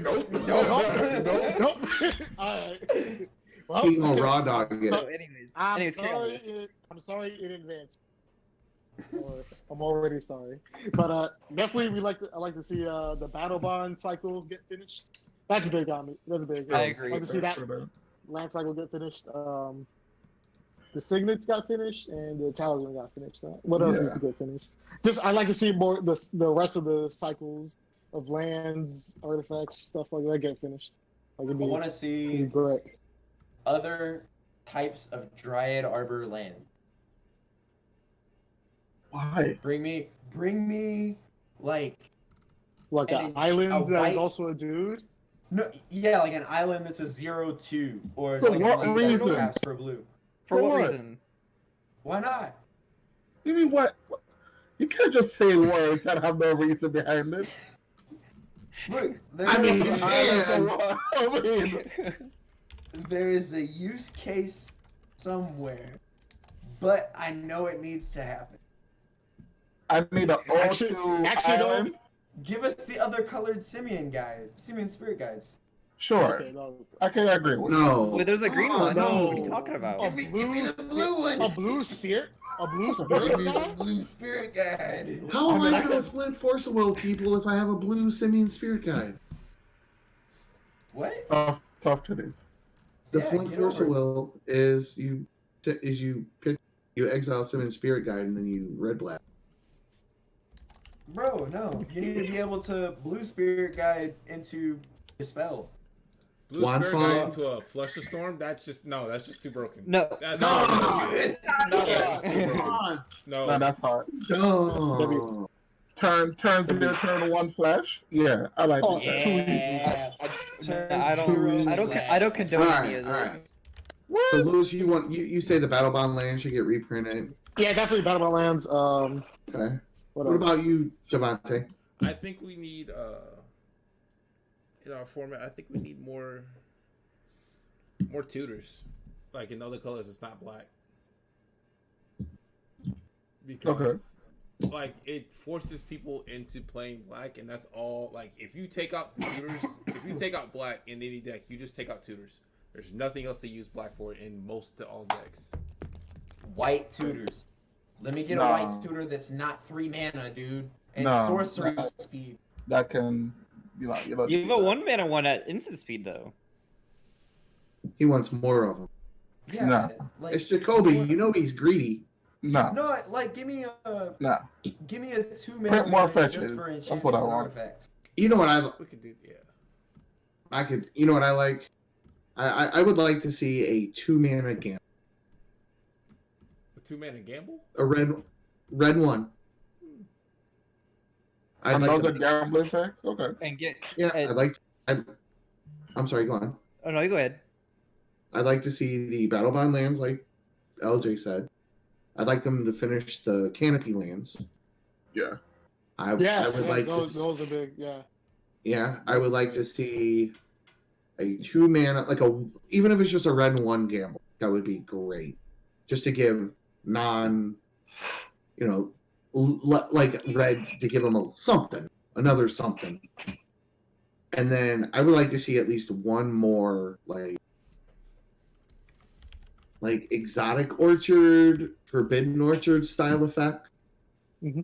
Nope. Nope. Alright. Well, He gonna raw dog it. So, anyways, carry on this. I'm sorry in advance. Or, I'm already sorry. But definitely I like to see the battle bond cycle get finished. That's a big on me. That's a big. I agree. I like to see that land cycle get finished. The signets got finished and the talisman got finished. What else needs to get finished? Just I like to see more the rest of the cycles of lands, artifacts, stuff like that get finished. Like I want to see great. other types of Dryad Arbor land. Why? Bring me like Like And an it's island a that white- is also a dude. no, yeah, like an island that's a 0-2 or For like what one reason? taps for blue. For what what? reason? Why not? You mean what? You can't just say words that have no reason behind it. Look, I mean, An island for what? I mean, there is a use case somewhere, but I know it needs to happen. I need an Actually, O2 though, island. Give us the other colored Simeon spirit guides. Sure, Okay, no. I can agree with you. No. Wait, there's a green Oh, one. no. What are you talking about? A Give blue, me the blue one. a blue spirit Give me guy? the blue spirit guide. How am I I gonna mean, flint force a will people if I have a blue simian spirit guide? What? Tough toddies. The Yeah, flint get force over a it. will is you exile simian spirit guide and then you red black. Bro, no. You need to be able to blue spirit guide into dispel. Blue Wand Spirit guy Song. into a flush of storm. That's just too broken. No. That's No. that's just too broken. No, No. that's hard. No. Turn 0, turn 1 flash. Yeah, I like Oh, that. too easy. I don't condone any of Alright, this. So Louis, you say the battle bond land should get reprinted. Yeah, definitely Battle Lands. Okay. What What else? about you, Devontae? I think we need in our format. I think we need more tutors, like in other colors. It's not black because like it forces people into playing black, and that's all. Like if you take out the tutors, if you take out black in any deck, you just take out tutors. There's nothing else to use black for in most to all decks. White tutors. Let me get No. a white tutor that's not 3 mana, dude. And No, sorcery no. speed. That can, you know. You have a 1-mana one at instant speed though. He wants more of them. Yeah. No. Like, It's Jacoby. You know he's greedy. No, No, like give me a no. 2 mana Print more one just fetches. for That's enchantments what I and want. artifacts. You know what We could do, yeah. I could. You know what I like. I would like to see a 2-mana gamble. A 2-mana gamble. A red one. I'd like Another to, gambling effect? Okay. And get. yeah, and- I'd like. I'm sorry. Go on. Oh no, you go ahead. I'd like to see the battle bond lands, like LJ said. I'd like them to finish the canopy lands. Yeah. I Yes, would like those to. are big. Yeah. Yeah, I would like to see a 2-mana, like even if it's just a red and 1 gamble, that would be great. Just to give like red to give them another something. And then I would like to see at least one more like exotic orchard, forbidden orchard style effect. I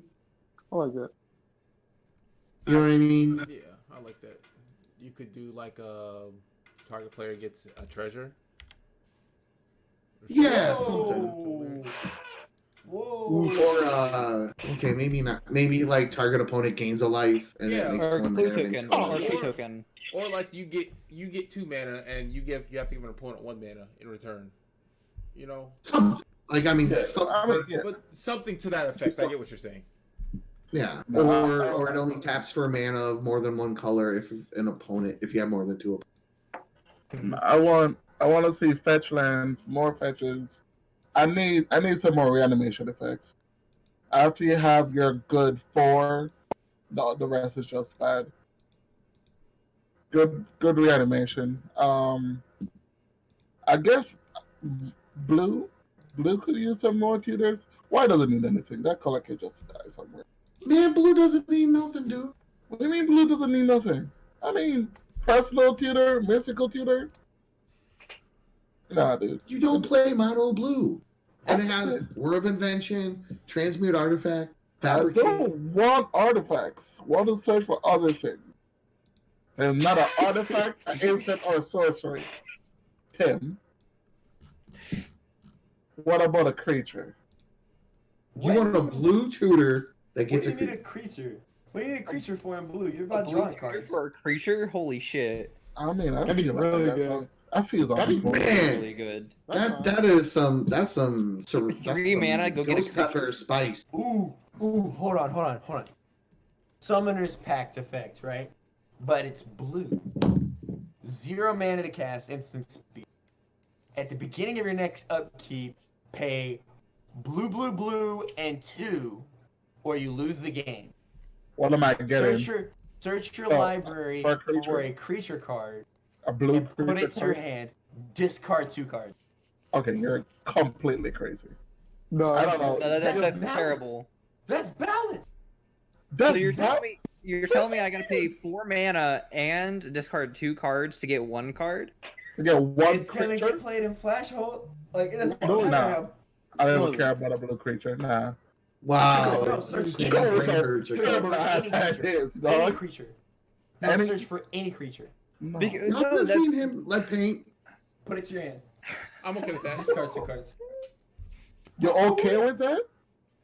like that. You know what I mean? Yeah, I like that. You could do like a target player gets a treasure. Yeah, Whoa. something. Whoa. Or okay, maybe not. Maybe like target opponent gains a life and Yeah, it makes Or one clue mana. token. Oh, Or clue or- token. Or like you get 2 mana and you have to give an opponent 1 mana in return. You know, Something like I mean, Yeah, I mean, yeah. but something to that effect. I get what you're saying. Yeah, No, or it only taps for a mana of more than 1 color if you have more than 2 opponents. I want to see fetch lands, more fetches. I need some more reanimation effects. After you have your good 4, The rest is just bad. Good reanimation. I guess blue could use some more tutors. White doesn't need anything. That color could just die somewhere. Man, blue doesn't need nothing, dude. What do you mean blue doesn't need nothing? I mean, personal tutor, mystical tutor. Nah, dude. You don't play mono blue. And it has Word of Invention, Transmute Artifact, I Fabricate. don't want artifacts. Want to search for other things. And not an artifact, an instant, or a sorcery. Tim. What about a creature? You want a blue tutor that What gets do a you need creature. a creature? What do you need a creature for in blue? You're A about blue drawing card cards. for a creature? Holy shit. I mean, I That'd be feel really like good. I feel That'd be like Man. Really good. That's some sort of 3 mana, go get a ghost pepper creature. spice. Ooh, hold on. Summoner's Pact effect, right? But it's blue. 0 mana to cast instant speed. At the beginning of your next upkeep, pay blue, and 2, or you lose the game. what am I getting? Search your Oh, library for a creature? for a creature card, A blue and put creature it to your card? hand. Discard 2 cards. Okay, you're completely crazy. No, I don't know. No, that's balance. terrible. That's balance. That's So you're not- telling me I gotta pay 4 mana and discard 2 cards to get 1 card? to get one It's gonna creature? get played in Flash Hole. Like it doesn't No, matter nah. how. I don't care about a blue creature. Nah. Wow. No, search You any don't creature. bring her to Terrible cover. ass Any that creature. is, Any dog. creature. No, Any- search for any creature. No. Because, Not no, that's, between him, lead paint. Put it to your hand. I'm okay with that. Discard 2 cards. You're okay with that?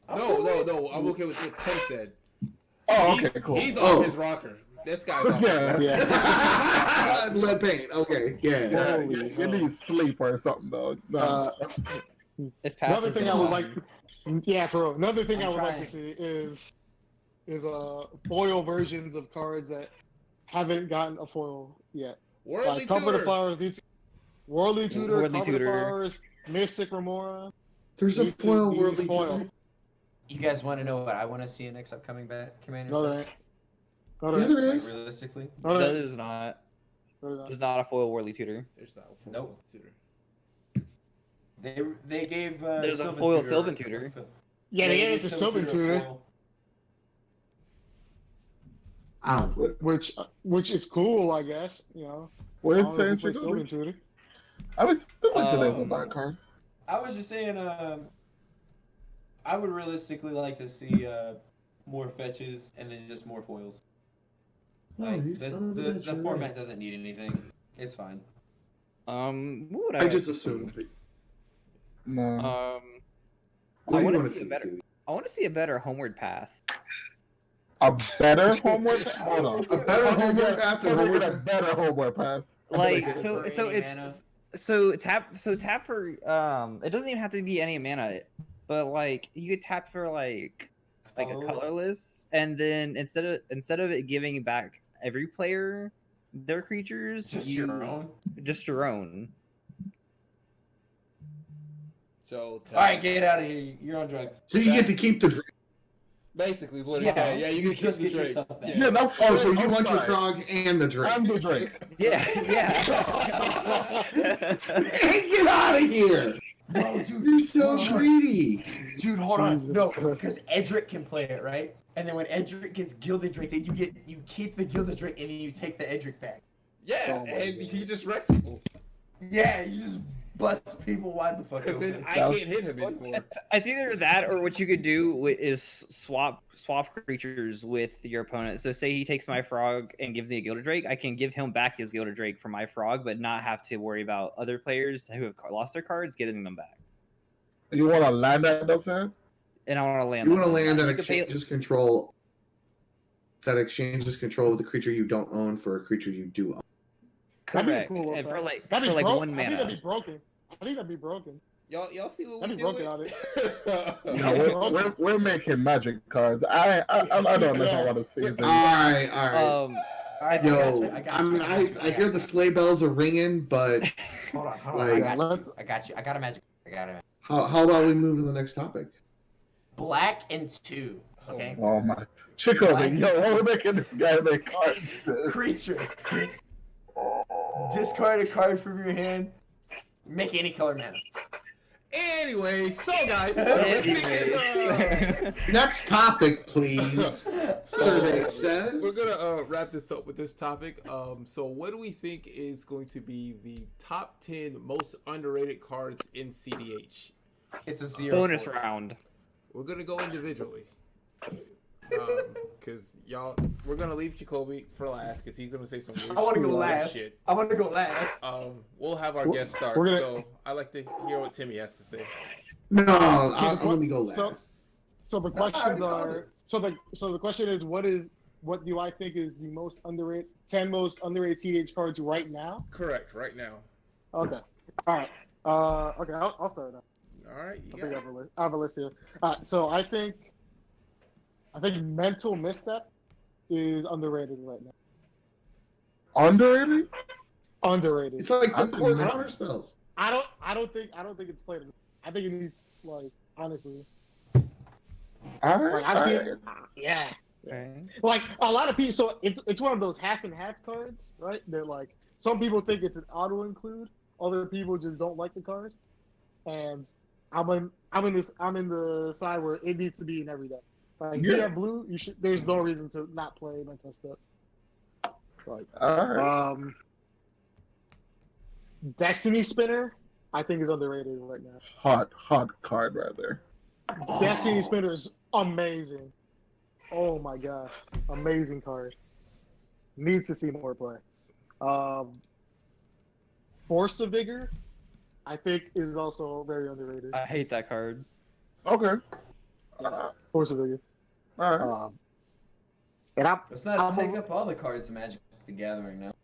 No. I'm okay with what Tim said. Oh, He's- okay, cool. He's Oh. on his rocker. This guy's on his Yeah. rocker. Yeah. lead paint. Okay, yeah. Yeah, Holy you hell. need sleep or something, dog. No. it's past Another his thing I would bedtime. like, yeah, for real. Another thing I'm I would like trying. to see is foil versions of cards that haven't gotten a foil yet. Worldly Like Cover the Tutor. Flowers, Worldly Tutor, Worldly Cover Tutor. the Flowers, Mystic Remora. There's a These two foil need worldly foil. tutor. You guys want to know what I want to see in next upcoming Commander No, sets? there ain't. No, Yeah, there ain't. there Like, is. realistically, No, That there ain't. is not. No, there ain't. There's not a foil Worldly Tutor. There's not a foil Nope. Worldly Tutor. they gave. There's a Sylvan foil Tutor- Sylvan Tutor. Yeah, they gave it to Sylvan Sylvan Tutor, foil. Ow. which is cool, I guess. You know, Where's Long as we Saint play Sylvan Tutor. I was thinking today's a Um, bad card. I was just saying, I would realistically like to see more fetches and then just more foils. Like you this, son of a the bitch, you're format right. doesn't need anything. It's fine. What would I like just to see? assumed. No. What do I you want to wanna see a see, better. dude? I want to see a better homeward path. A better homework? Hold on. A better How do you homework get- path how or do you get a homework? better homework path? Like Tap so for so any it's mana. tap for it doesn't even have to be any mana, but like you could tap for like a Colorless? colorless, and then instead of it giving back every player their creatures, Just you, your own. just your own. So, All right, get out of here. You're on drugs. So you get to keep the drink. basically, is what he's Yeah. saying. Yeah, you can You keep just the get your drink. stuff back. Yeah. Yeah, that's Oh, so fine. you want your Outside. frog and the drink. And the drink. Yeah, yeah. Hey, get out of here! No, dude. You're so Hold on. greedy. Dude, hold on. Jesus No, Christ. because Edric can play it, right? And then when Edric gets Gilded Drake, then you keep the Gilded Drake and then you take the Edric back. Yeah, Oh my and God. he just wrecks people. Yeah, you just bust people wide the fuck Because then open. I can't hit him anymore. It's either that or what you could do is swap creatures with your opponent. So say he takes my frog and gives me a Gilded Drake, I can give him back his Gilded Drake for my frog, but not have to worry about other players who have lost their cards getting them back. You want to land that does that? And I want to land. You want to them. land that You could pay- exchanges control. That exchanges control with a creature you don't own for a creature you do own. That'd be a Correct. cool And for effect. like That'd be 1 I think mana. that'd be broken. I think that'd be broken. Y'all see what we That'd be do? broken on it. No, we're making magic cards. I don't know if I want to see All this. right, all right. All right, Yo, I got you, I mean, got you, I hear the sleigh bells are ringing, but Hold on. like- I got Let's- you. I got you. I got a magic. I got it. how about we move to the next topic? Black and 2. Okay. Oh my. Chico, Black- yo, what we making this guy make cards? Creature. Oh. Discard a card from your hand. Make any color mana. Anyway, so guys, what do we think is Next topic, please. Survey says. We're gonna wrap this up with this topic. So what do we think is going to be the top 10 most underrated cards in CDH? It's a 0. Bonus point. round. We're gonna go individually. Cause y'all, we're gonna leave Jacoby for last, cause he's gonna say some weird I want to go weird last. shit. I want to go last. We'll have our guest start. we're gonna- So I like to hear what Timmy has to say. No, So the let me go last. So the I questions already called are it. so the question is what do I think is the most underrated 10 most underrated TH cards right now? Correct. Right now. Okay. All right. Okay, I'll start now. All right. You I got think it. I have a list here. So I think mental misstep is underrated right now. Underrated? Underrated. It's like the I'm core not- counter spells. I don't think it's played enough. I think it needs like honestly. Alright, Like I've seen alright. yeah. Okay. Like a lot of people, so it's one of those half and half cards, right? That like some people think it's an auto include, other people just don't like the card, and I'm in the side where it needs to be in every deck. Like you Yeah. have blue, you should. There's no reason to not play mental step. Like Alright. Destiny Spinner, I think is underrated right now. Hot card right there. Destiny Spinner is amazing. Oh my gosh, amazing card. Needs to see more play. Force of Vigor, I think is also very underrated. I hate that card. Okay. Force of Vigor. Alright. And Let's not take up all the cards in Magic the Gathering now.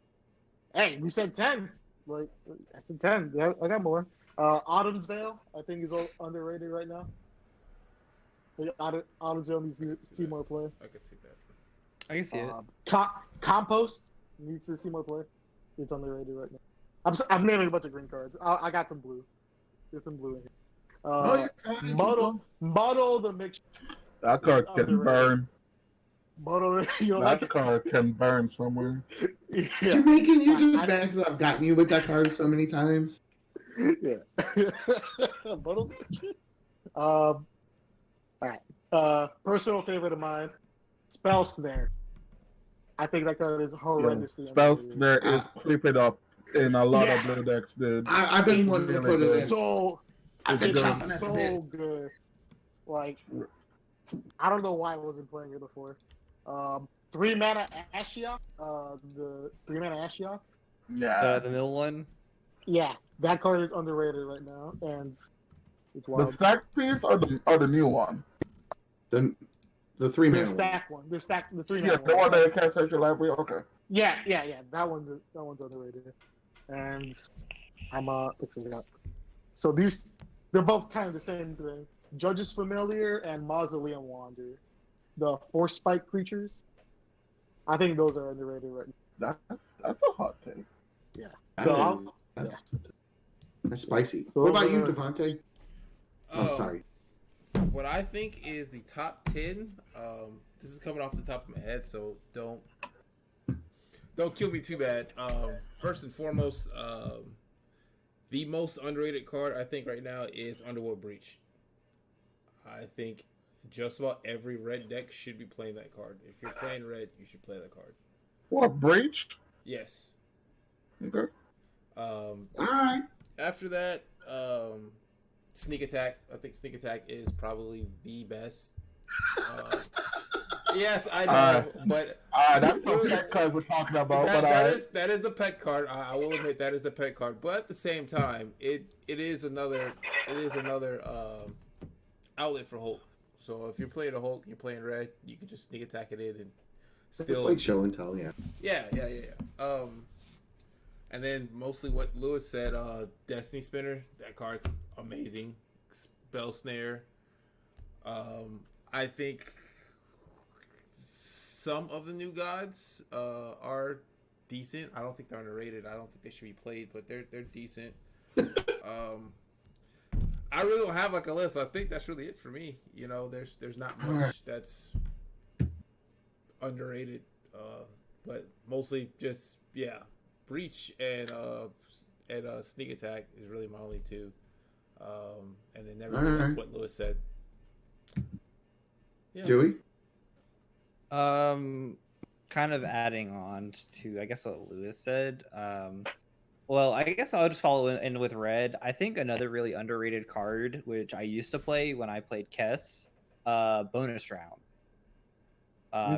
hey, we said 10. Like I said 10. Yeah, I got more. Autumn's Veil, I think is underrated right now. Autumn's Veil needs to see more play. I can see that. I can see it. Compost needs to see more play. It's underrated right now. I'm naming a bunch of green cards. I got some blue. There's some blue in here. Oh, you're Muddle the mixture. That card can Underrated. burn. Muddle, you don't like That it? card can burn somewhere. Yeah. Jamaican, you're just mad because I've gotten you with that card so many times. Yeah. Muddle the mixture. All right. Personal favorite of mine, Spell Snare. I think that card is Yo, horrendously spells underrated. there is creeping up in a lot Yeah. of blue decks, dude. I've been wanting to put it in. So I've been It's chopping at the so bit. good. Like, I don't know why I wasn't playing it before. 3 mana Ashiok. The 3 mana Ashiok. Yeah. The middle one. Yeah, that card is underrated right now, and it's The wild. stack piece or the new one? The 3 The mana. stack one. The 3 Yeah, mana the one. one that can't search your library. Okay. Yeah. That one's underrated, and I'm fixing it up. So they're both kind of the same thing. Judge's Familiar and Mausoleum Wander, the 4 spike creatures. I think those are underrated right now. That's a hot take. That's spicy. So What about you, those are- Devontae? Oh, sorry. What I think is the top 10. This is coming off the top of my head, so don't kill me too bad. First and foremost, the most underrated card I think right now is Underworld Breach. I think just about every red deck should be playing that card. If you're playing red, you should play that card. What, breach? Yes. Okay. All right. After that, Sneak Attack. I think Sneak Attack is probably the best. Yes, I know, but That's the pet card we're talking about. that is a pet card. I will admit that is a pet card, but at the same time, it is another outlet for Hulk. So if you're playing a Hulk, you're playing red, you can just sneak attack it in and It's still like show and tell, yeah. Yeah. And then mostly what Lewis said, Destiny Spinner, that card's amazing. Spell Snare. I think some of the new gods are decent. I don't think they're underrated. I don't think they should be played, but they're decent. I really don't have like a list. I think that's really it for me. You know, there's not much that's underrated, but mostly just breach and sneak attack is really my only two, and then everything else what Lewis said. Yeah. Dewey? Kind of adding on to I guess what Lewis said. Well, I guess I'll just follow in with Red. I think another really underrated card, which I used to play when I played Kess, bonus round.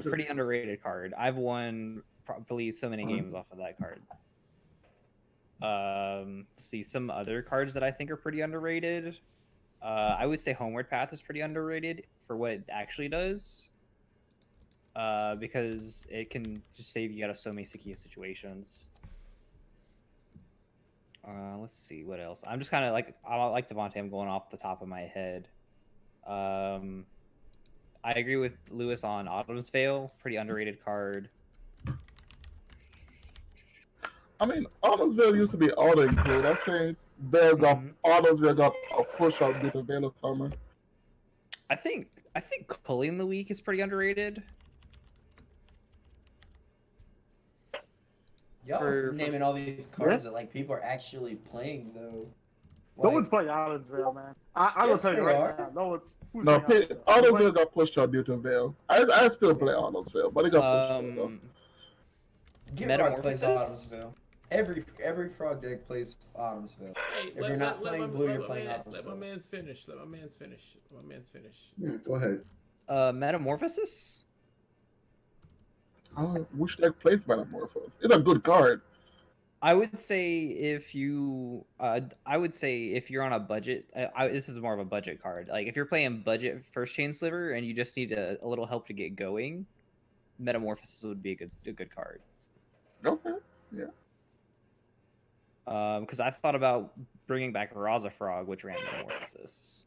Pretty underrated card. I've won probably so many games off of that card. See some other cards that I think are pretty underrated. I would say Homeward Path is pretty underrated for what it actually does. Because it can just save you out of so many sticky situations. Let's see what else. I'm just kind of like Devontae. I'm going off the top of my head. I agree with Lewis on Autumn's Veil. Pretty underrated card. I mean, Autumn's Veil used to be auto include. I think Autumn's Veil got a push out due to Veil of Summer. I think Culling the Week is pretty underrated. Y'all naming all these cards that like people are actually playing though. No one's playing Autumn's Veil, man. I will tell you right now. No one. No, Autumn's Veil got pushed out due to Veil. I still play Autumn's Veil, but it got pushed out though. Gitrog plays Autumn's Veil. Every frog deck plays Autumn's Veil. Hey, If you're not playing blue, you're playing Autumn's Let Veil. my man's finish. Yeah, go ahead. Metamorphosis? Which deck plays Metamorphosis? It's a good card. I would say if you're on a budget, this is more of a budget card. Like if you're playing budget First Chain Sliver and you just need a little help to get going, Metamorphosis would be a good card. Okay, yeah. Because I thought about bringing back Raza Frog, which ran Metamorphosis.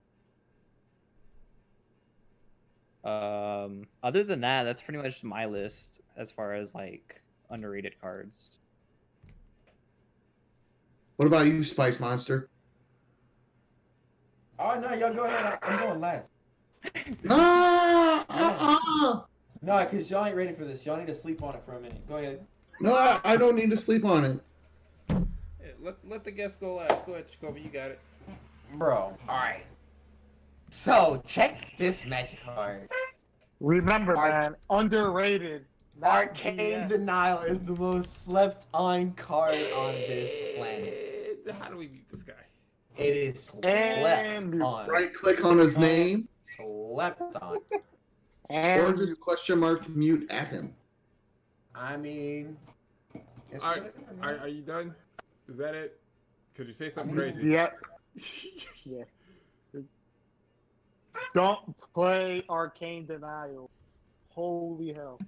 Other than that, that's pretty much my list as far as like underrated cards. What about you, Spice Monster? Oh no, y'all go ahead. I'm going last. No, No, because y'all ain't ready for this. Y'all need to sleep on it for a minute. Go ahead. no, I don't need to sleep on it. Hey, let the guest go last. Go ahead, Jacoby. You got it. Bro, alright. So, check this magic card. Remember, man, underrated. Arcane Denial is the most slept on card on this planet. How do we beat this guy? It is slept on. Right click on his name, Slept on. or just question mark mute at him. I mean... it's All right, really- are you done? Is that it? Could you say something crazy? Yeah. Yeah. Don't play Arcane Denial. Holy hell.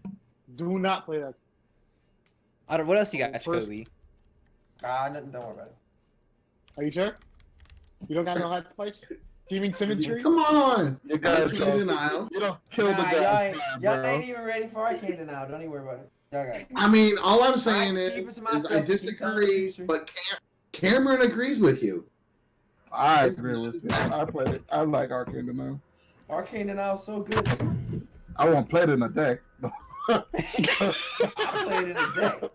Do not play that. What else you got, First- Jacoby? Don't worry about it. Are you sure? You don't got no hot spice? Teaming Symmetry? Come on, You guys Arcane don't, Denial. you don't kill the Nah, guy, y'all bro. ain't even ready for Arcane Denial. Don't even worry about it. Y'all got it. I mean, all I'm saying Alright, keep it is to I myself, keep disagree, telling but Cameron agrees with you. I agree with you. I played it. I like Arcane Denial. Arcane Denial is so good. I won't play it in the deck. I played it in the deck.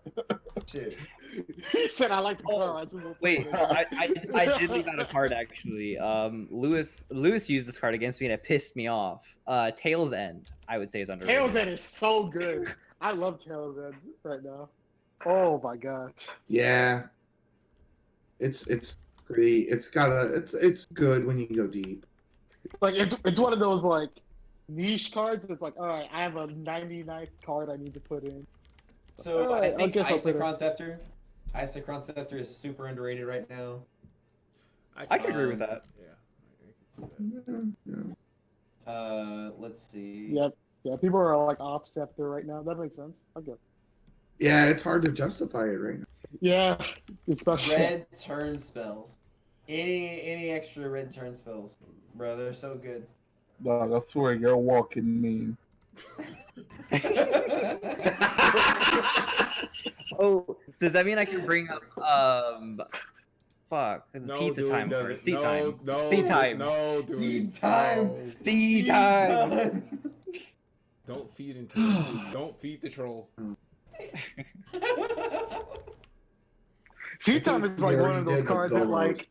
Shit. He said I like the card. I just won't play Wait, it. I did leave out a card actually. Lewis used this card against me and it pissed me off. Tail's End, I would say, is underrated. Tail's End is so good. I love Tail's End right now. Oh my gosh. Yeah, it's pretty. It's good when you go deep. Like it's one of those like niche cards. It's like, all right, I have a 99th card I need to put in. So Alright, I think I guess I'll put it. Isochron Scepter is super underrated right now. I can agree with that. Yeah, I can see that. Let's see. Yep. Yeah, people are like off Scepter right now. That makes sense. Okay. Yeah, it's hard to justify it right now. Yeah, especially. Red turn spells. Any extra red turn spells, bro? They're so good. Dog, I swear you're a walking meme. Oh, does that mean I can bring up Fuck. No, Pizza dude, time does for it. Seat No, time. no, Seat time. no, dude. Seed time. No. Seat time. Don't feed into it. Don't feed the troll. Tea time think is like we one already of those did with cards that Gomos. like.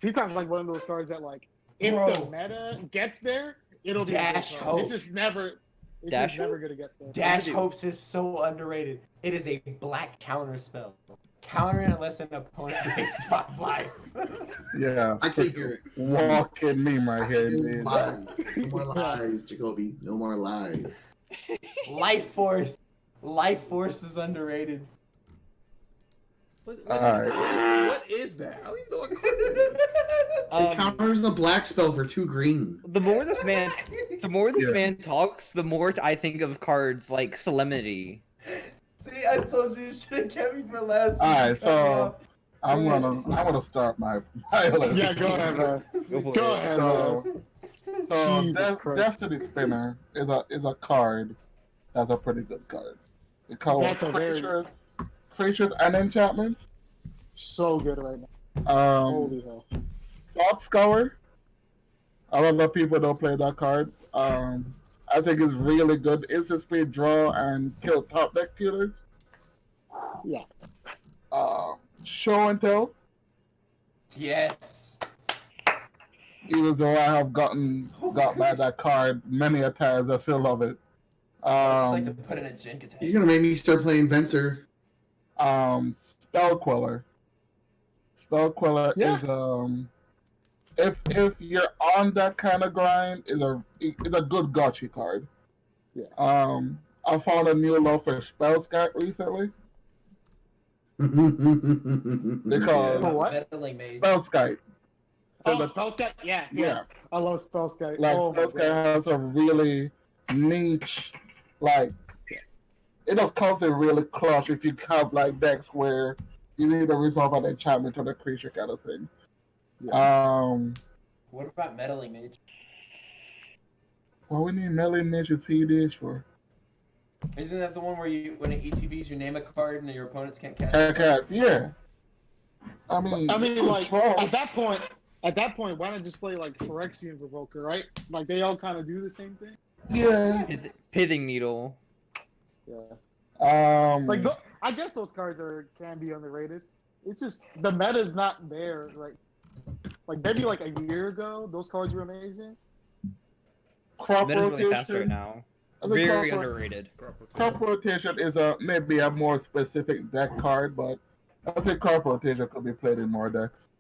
Tea time is like one of those cards that like, if Bro. the meta gets there, it'll be Dash a good card. Hope. It's just never. It's Dash just never Hope? gonna get there. Dash do? Hopes is so underrated. It is a black counter spell. Counter it unless an opponent takes 5 life. Yeah. I can't hear it. Walking meme right here, No dude. lies. No more lies, Jacoby. No more lies. Life Force. Life Force is underrated. What is that? I don't even know what card that is. It counters the black spell for 2 green. The more this man Yeah. man talks, the more I think of cards like Solemnity. See, I told you should have kept me for last. Alright, You cut me so off. I'm gonna start my list. Yeah, go ahead, man. Go for Go it. ahead, man. So Jesus Christ. Destiny Spinner is a card that's a pretty good card. It covers That's a very- creatures and enchantments. So good right now. Holy hell. Thought Scour. A lot of people don't play that card. I think it's really good. Instant speed, draw, and kill top deck killers. Yeah. Show and tell. Yes. Even though I have got by that card many a times, I still love it. I just like to put in a Jink attack. You're gonna make me start playing Venser. Spell Queller. Spell Queller Yeah. is if you're on that kind of grind, is a good gotcha card. Yeah. I found a new love for Spell Scat recently. Because For what? Meddling Mage. Spell Scat. So Oh, Spellscat? Yeah, yeah, I love Spellscat. like Oh my Spell Scat God. has a really niche, like it just comes in really clutch if you have like decks where you need to resolve an enchantment or the creature kind of thing. What about Meddling Mage? What we need Melee Mage and cEDH for? Isn't that the one where when it ETBs, you name a card and your opponents can't cast it? Cats, yeah. I mean, like control. at that point, why not just play like Phyrexian Provoker, right? Like they all kind of do the same thing. Yeah. Pithing Needle. Yeah. Like I guess those cards can be underrated. It's just the meta's not there, right? Like maybe like a year ago, those cards were amazing. Crop Meta's really fast right rotation. now. I think Very crop, underrated. crop rotation is maybe a more specific deck card, but I think crop rotation could be played in more decks.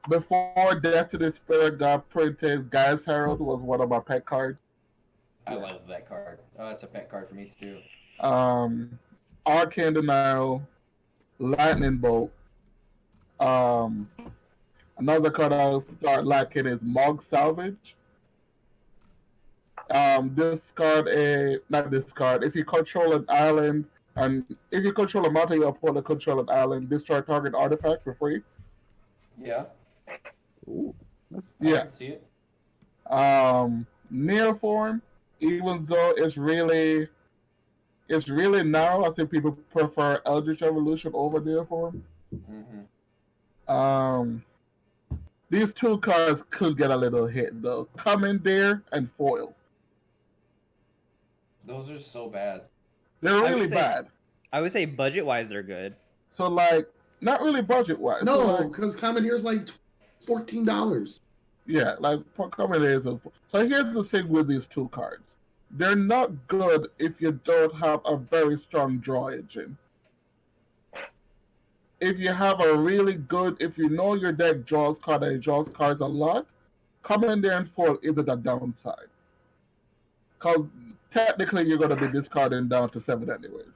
Before Destiny Spirit got printed, Guy's Herald was one of my pet cards. I love that card. Oh, that's a pet card for me too. Arcane Denial, Lightning Bolt. Another card I'll start liking is Mog Salvage. If you control an island, and if you control a mountain, your opponent control an island, destroy target artifact for free. Yeah. Ooh. I Yeah. can see it. Neoform, even though it's really now, I think people prefer Eldritch Evolution over Neoform. Mm-hmm. These two cards could get a little hit though. Commandeer and Foil. Those are so bad. They're I would really say- bad. I would say budget wise they're good. So like, not really budget wise. So, No, like, because Commandeer's like $14. yeah, like Commandeer is. So here's the thing with these two cards. They're not good if you don't have a very strong draw engine. If you have a really good, if you know your deck draws cards and it draws cards a lot, Commandeer and Foil isn't a downside. Because technically you're going to be discarding down to 7 anyways.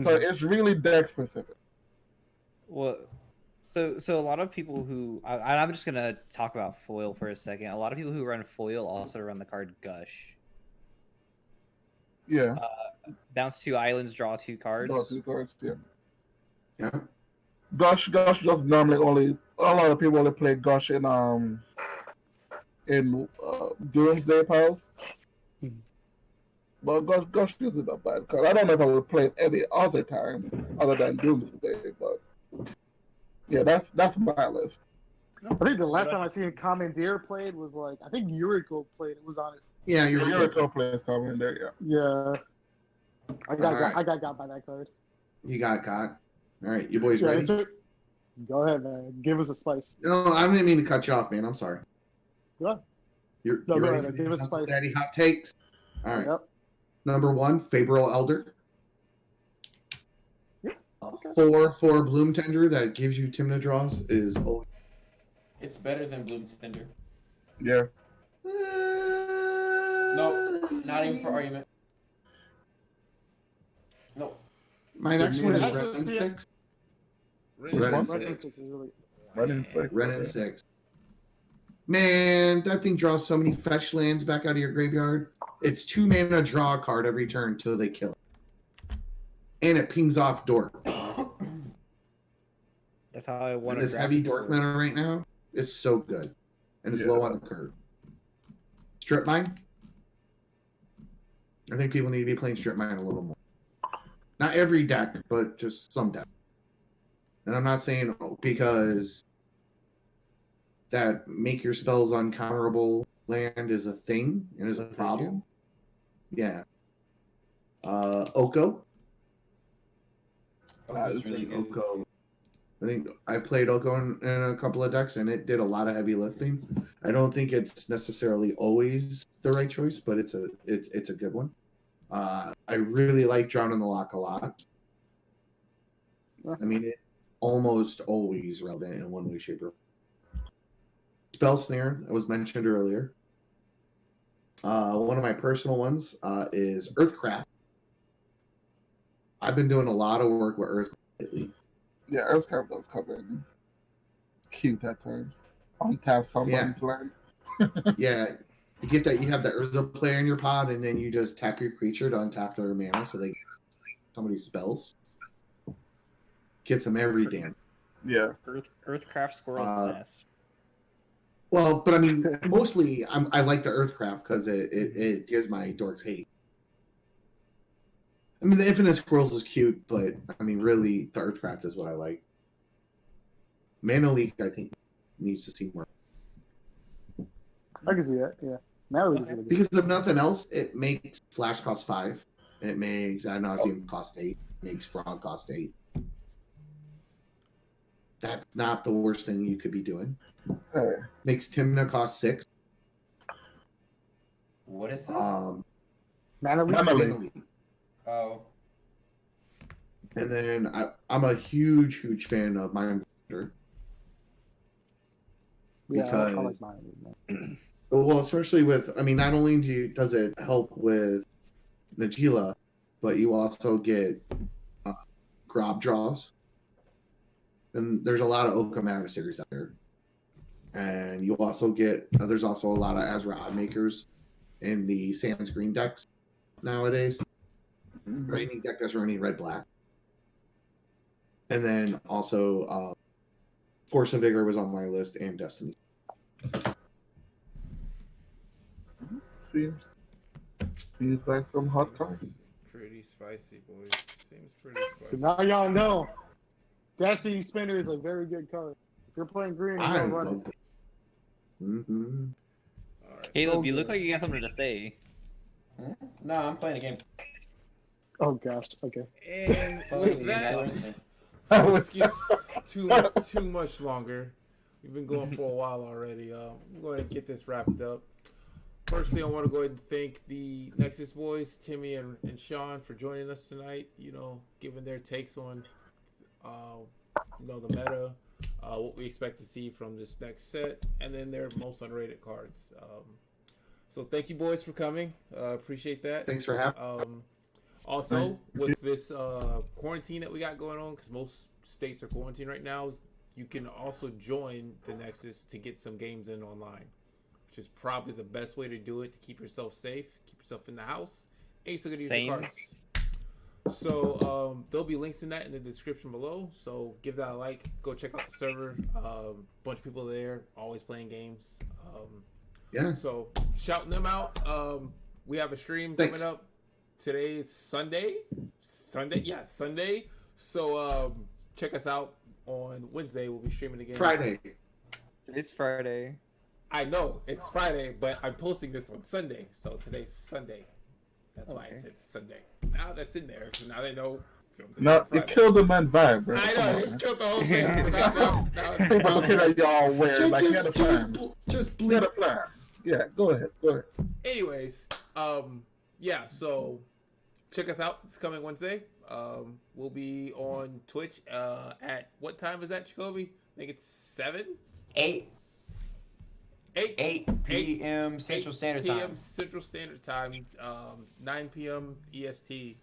So it's really deck specific. Well, so a lot of people who I'm just gonna talk about foil for a second. A lot of people who run foil also run the card Gush. Yeah. Bounce 2 islands, draw 2 cards. Draw 2 cards, yeah. Yeah. Gush just normally a lot of people only play Gush in Doomsday piles. But Gush isn't a bad card. I don't know if I would play it any other time other than Doomsday, but Yeah, that's my list. I think the last time I seen Commandeer played was like I think Yuriko played. It was on it. Yeah, You're a co-player coming there, yeah. Yeah, Alright. I got by that card. You got caught. All right, you boys Yeah, ready? go ahead, man. Give us a spice. No, I didn't mean to cut you off, man. I'm sorry. Go. You're No, go ready ahead. for Give us the spice. Daddy hot takes. All right. Yep. Number 1, Favorable Elder. Yeah, A okay. 4/4 Bloom Tender that gives you Timna draws is always. It's better than Bloom Tender. Yeah. Nope, not even for argument. Nope. My next one is That's Ren just- 6. Ren Ren and and 6. Ren and 6. Ren and 6. Man, that thing draws so many fetch lands back out of your graveyard. It's 2 mana draw a card every turn until they kill it. And it pings off Dork. That's how I want And this heavy Dork mana right now is so good. And it's low on the curve. Strip Mine. I think people need to be playing Strip Mine a little more. Not every deck, but just some deck. And I'm not saying because that make your spells uncounterable land is a thing and is a problem. Yeah. Oko. It's really good. Oko. I think I played Oko in a couple of decks and it did a lot of heavy lifting. I don't think it's necessarily always the right choice, but it's a good one. I really like Drown in the Lock a lot. I mean, it's almost always relevant in one way, shape, or Spell Snare, that was mentioned earlier. One of my personal ones is Earthcraft. I've been doing a lot of work with Earthcraft lately. Yeah, Earthcraft does come in cute at times. Untap somebody's land. Yeah, you get that. You have the Urza player in your pod, and then you just tap your creature to untap their mana, so they somebody's spells. Gets them every damn. Yeah. Earthcraft Squirrel's Nest. Well, but I mean, mostly I like the Earthcraft because it gives my dorks hate. I mean, the Infinite Squirrels is cute, but I mean, really, the Earthcraft is what I like. Mana Leak, I think, needs to see more. I can see that. Yeah, Mallory is really good. Because if nothing else, it makes Flash cost 5. It makes Ad Nauseam cost 8. Makes Frog cost 8. That's not the worst thing you could be doing. Makes Timna cost 6. What is this? Mana Leak? Oh. And then I'm a huge fan of Mind Blender. Yeah, I Because like Mana Leak, man. well, especially with, I mean, not only does it help with Najila, but you also get Grob draws. And there's a lot of Occam adversaries out there. And you also get, there's also a lot of Azra Oddmakers in the Sans Green decks nowadays. Or any deck that's running red-black. And then also Force and Vigor was on my list, and Destiny. Seems like some hot cards. Pretty spicy, boys. Seems pretty So spicy. now y'all know, Destiny Spinner is a very good card. If you're playing green, I you're gonna run love it. it. Mm-hmm. All right. Caleb, you look like you got something to say. No, I'm playing a game. Oh gosh. Okay. And with that, Oh, let's get too much longer. We've been going for a while already. I'm going to get this wrapped up. Firstly, I want to go ahead and thank the Nexus boys, Timmy and Sean, for joining us tonight. You know, giving their takes on, the meta, what we expect to see from this next set, and then their most underrated cards. So thank you, boys, for coming. Appreciate that. Thanks for having Also, with this quarantine that we got going on, because most states are quarantined right now, you can also join the Nexus to get some games in online, which is probably the best way to do it to keep yourself safe, keep yourself in the house, and you still get to use the cards. So there'll be links in that in the description below. So give that a like. Go check out the server. Bunch of people there, always playing games. Yeah. So shouting them out. We have a stream coming up. Today is Sunday. Sunday. So check us out on Wednesday. We'll be streaming again. Friday. Today's Friday. I know it's Friday, but I'm posting this on Sunday, so today's Sunday. That's why I said Sunday. Now that's in there, so now they know. No, you killed the man vibe, bro. I know, just killed the whole thing. So now it's People looking at y'all weird, like you had a plan. Just You had a plan. Yeah, go ahead. Anyways, yeah, so check us out. It's coming Wednesday. We'll be on Twitch at what time is that, Jacoby? I think it's 7? 8 p.m. Central Standard Time. Central Standard Time, 9 p.m. EST,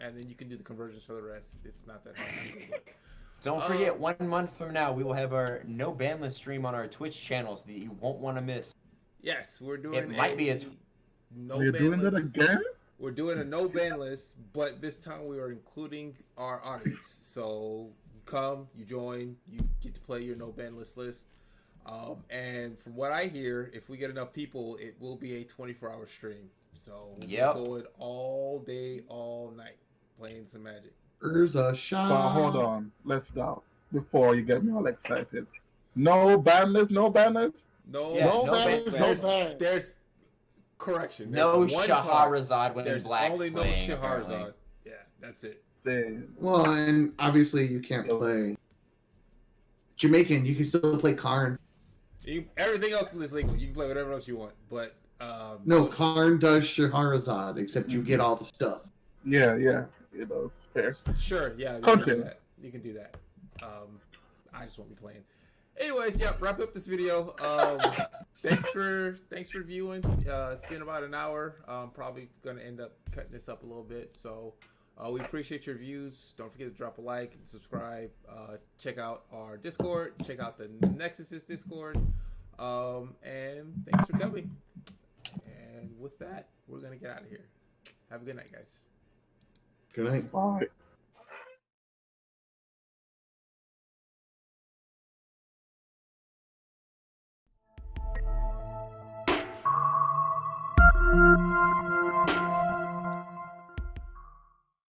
and then you can do the conversions for the rest. It's not that hard. Don't forget, 1 month from now, we will have our no ban list stream on our Twitch channels that you won't want to miss. Yes, we're doing. It might be a no We're ban doing that list. again? We're doing a no ban list, but this time we are including our audience. So you come, you join, you get to play your no ban list. And from what I hear, if we get enough people, it will be a 24-hour stream. So we're going all day, all night, playing some Magic. There's a shot. But hold on. Let's stop before you get me all excited. No ban list, no ban list? No, Yeah, no no ban, ban. no ban. There's correction. No There's one Shahrazad when There's Black's only no playing. Shahrazad. apparently. Yeah, that's it. Well, and obviously you can't play Jamaican. You can still play Karn. Everything else is legal. You can play whatever else you want, but No, Karn does Shahrazad, except you get all the stuff. Yeah, it does. Fair. Sure, yeah, you Okay. can do that. You can do that. I just won't be playing. Anyways, yeah, wrap up this video. Thanks for viewing. It's been about an hour. Probably gonna end up cutting this up a little bit. So we appreciate your views. Don't forget to drop a like and subscribe. Check out our Discord. Check out the Nexus's Discord. And thanks for coming. And with that, we're gonna get out of here. Have a good night, guys. Good night. Bye.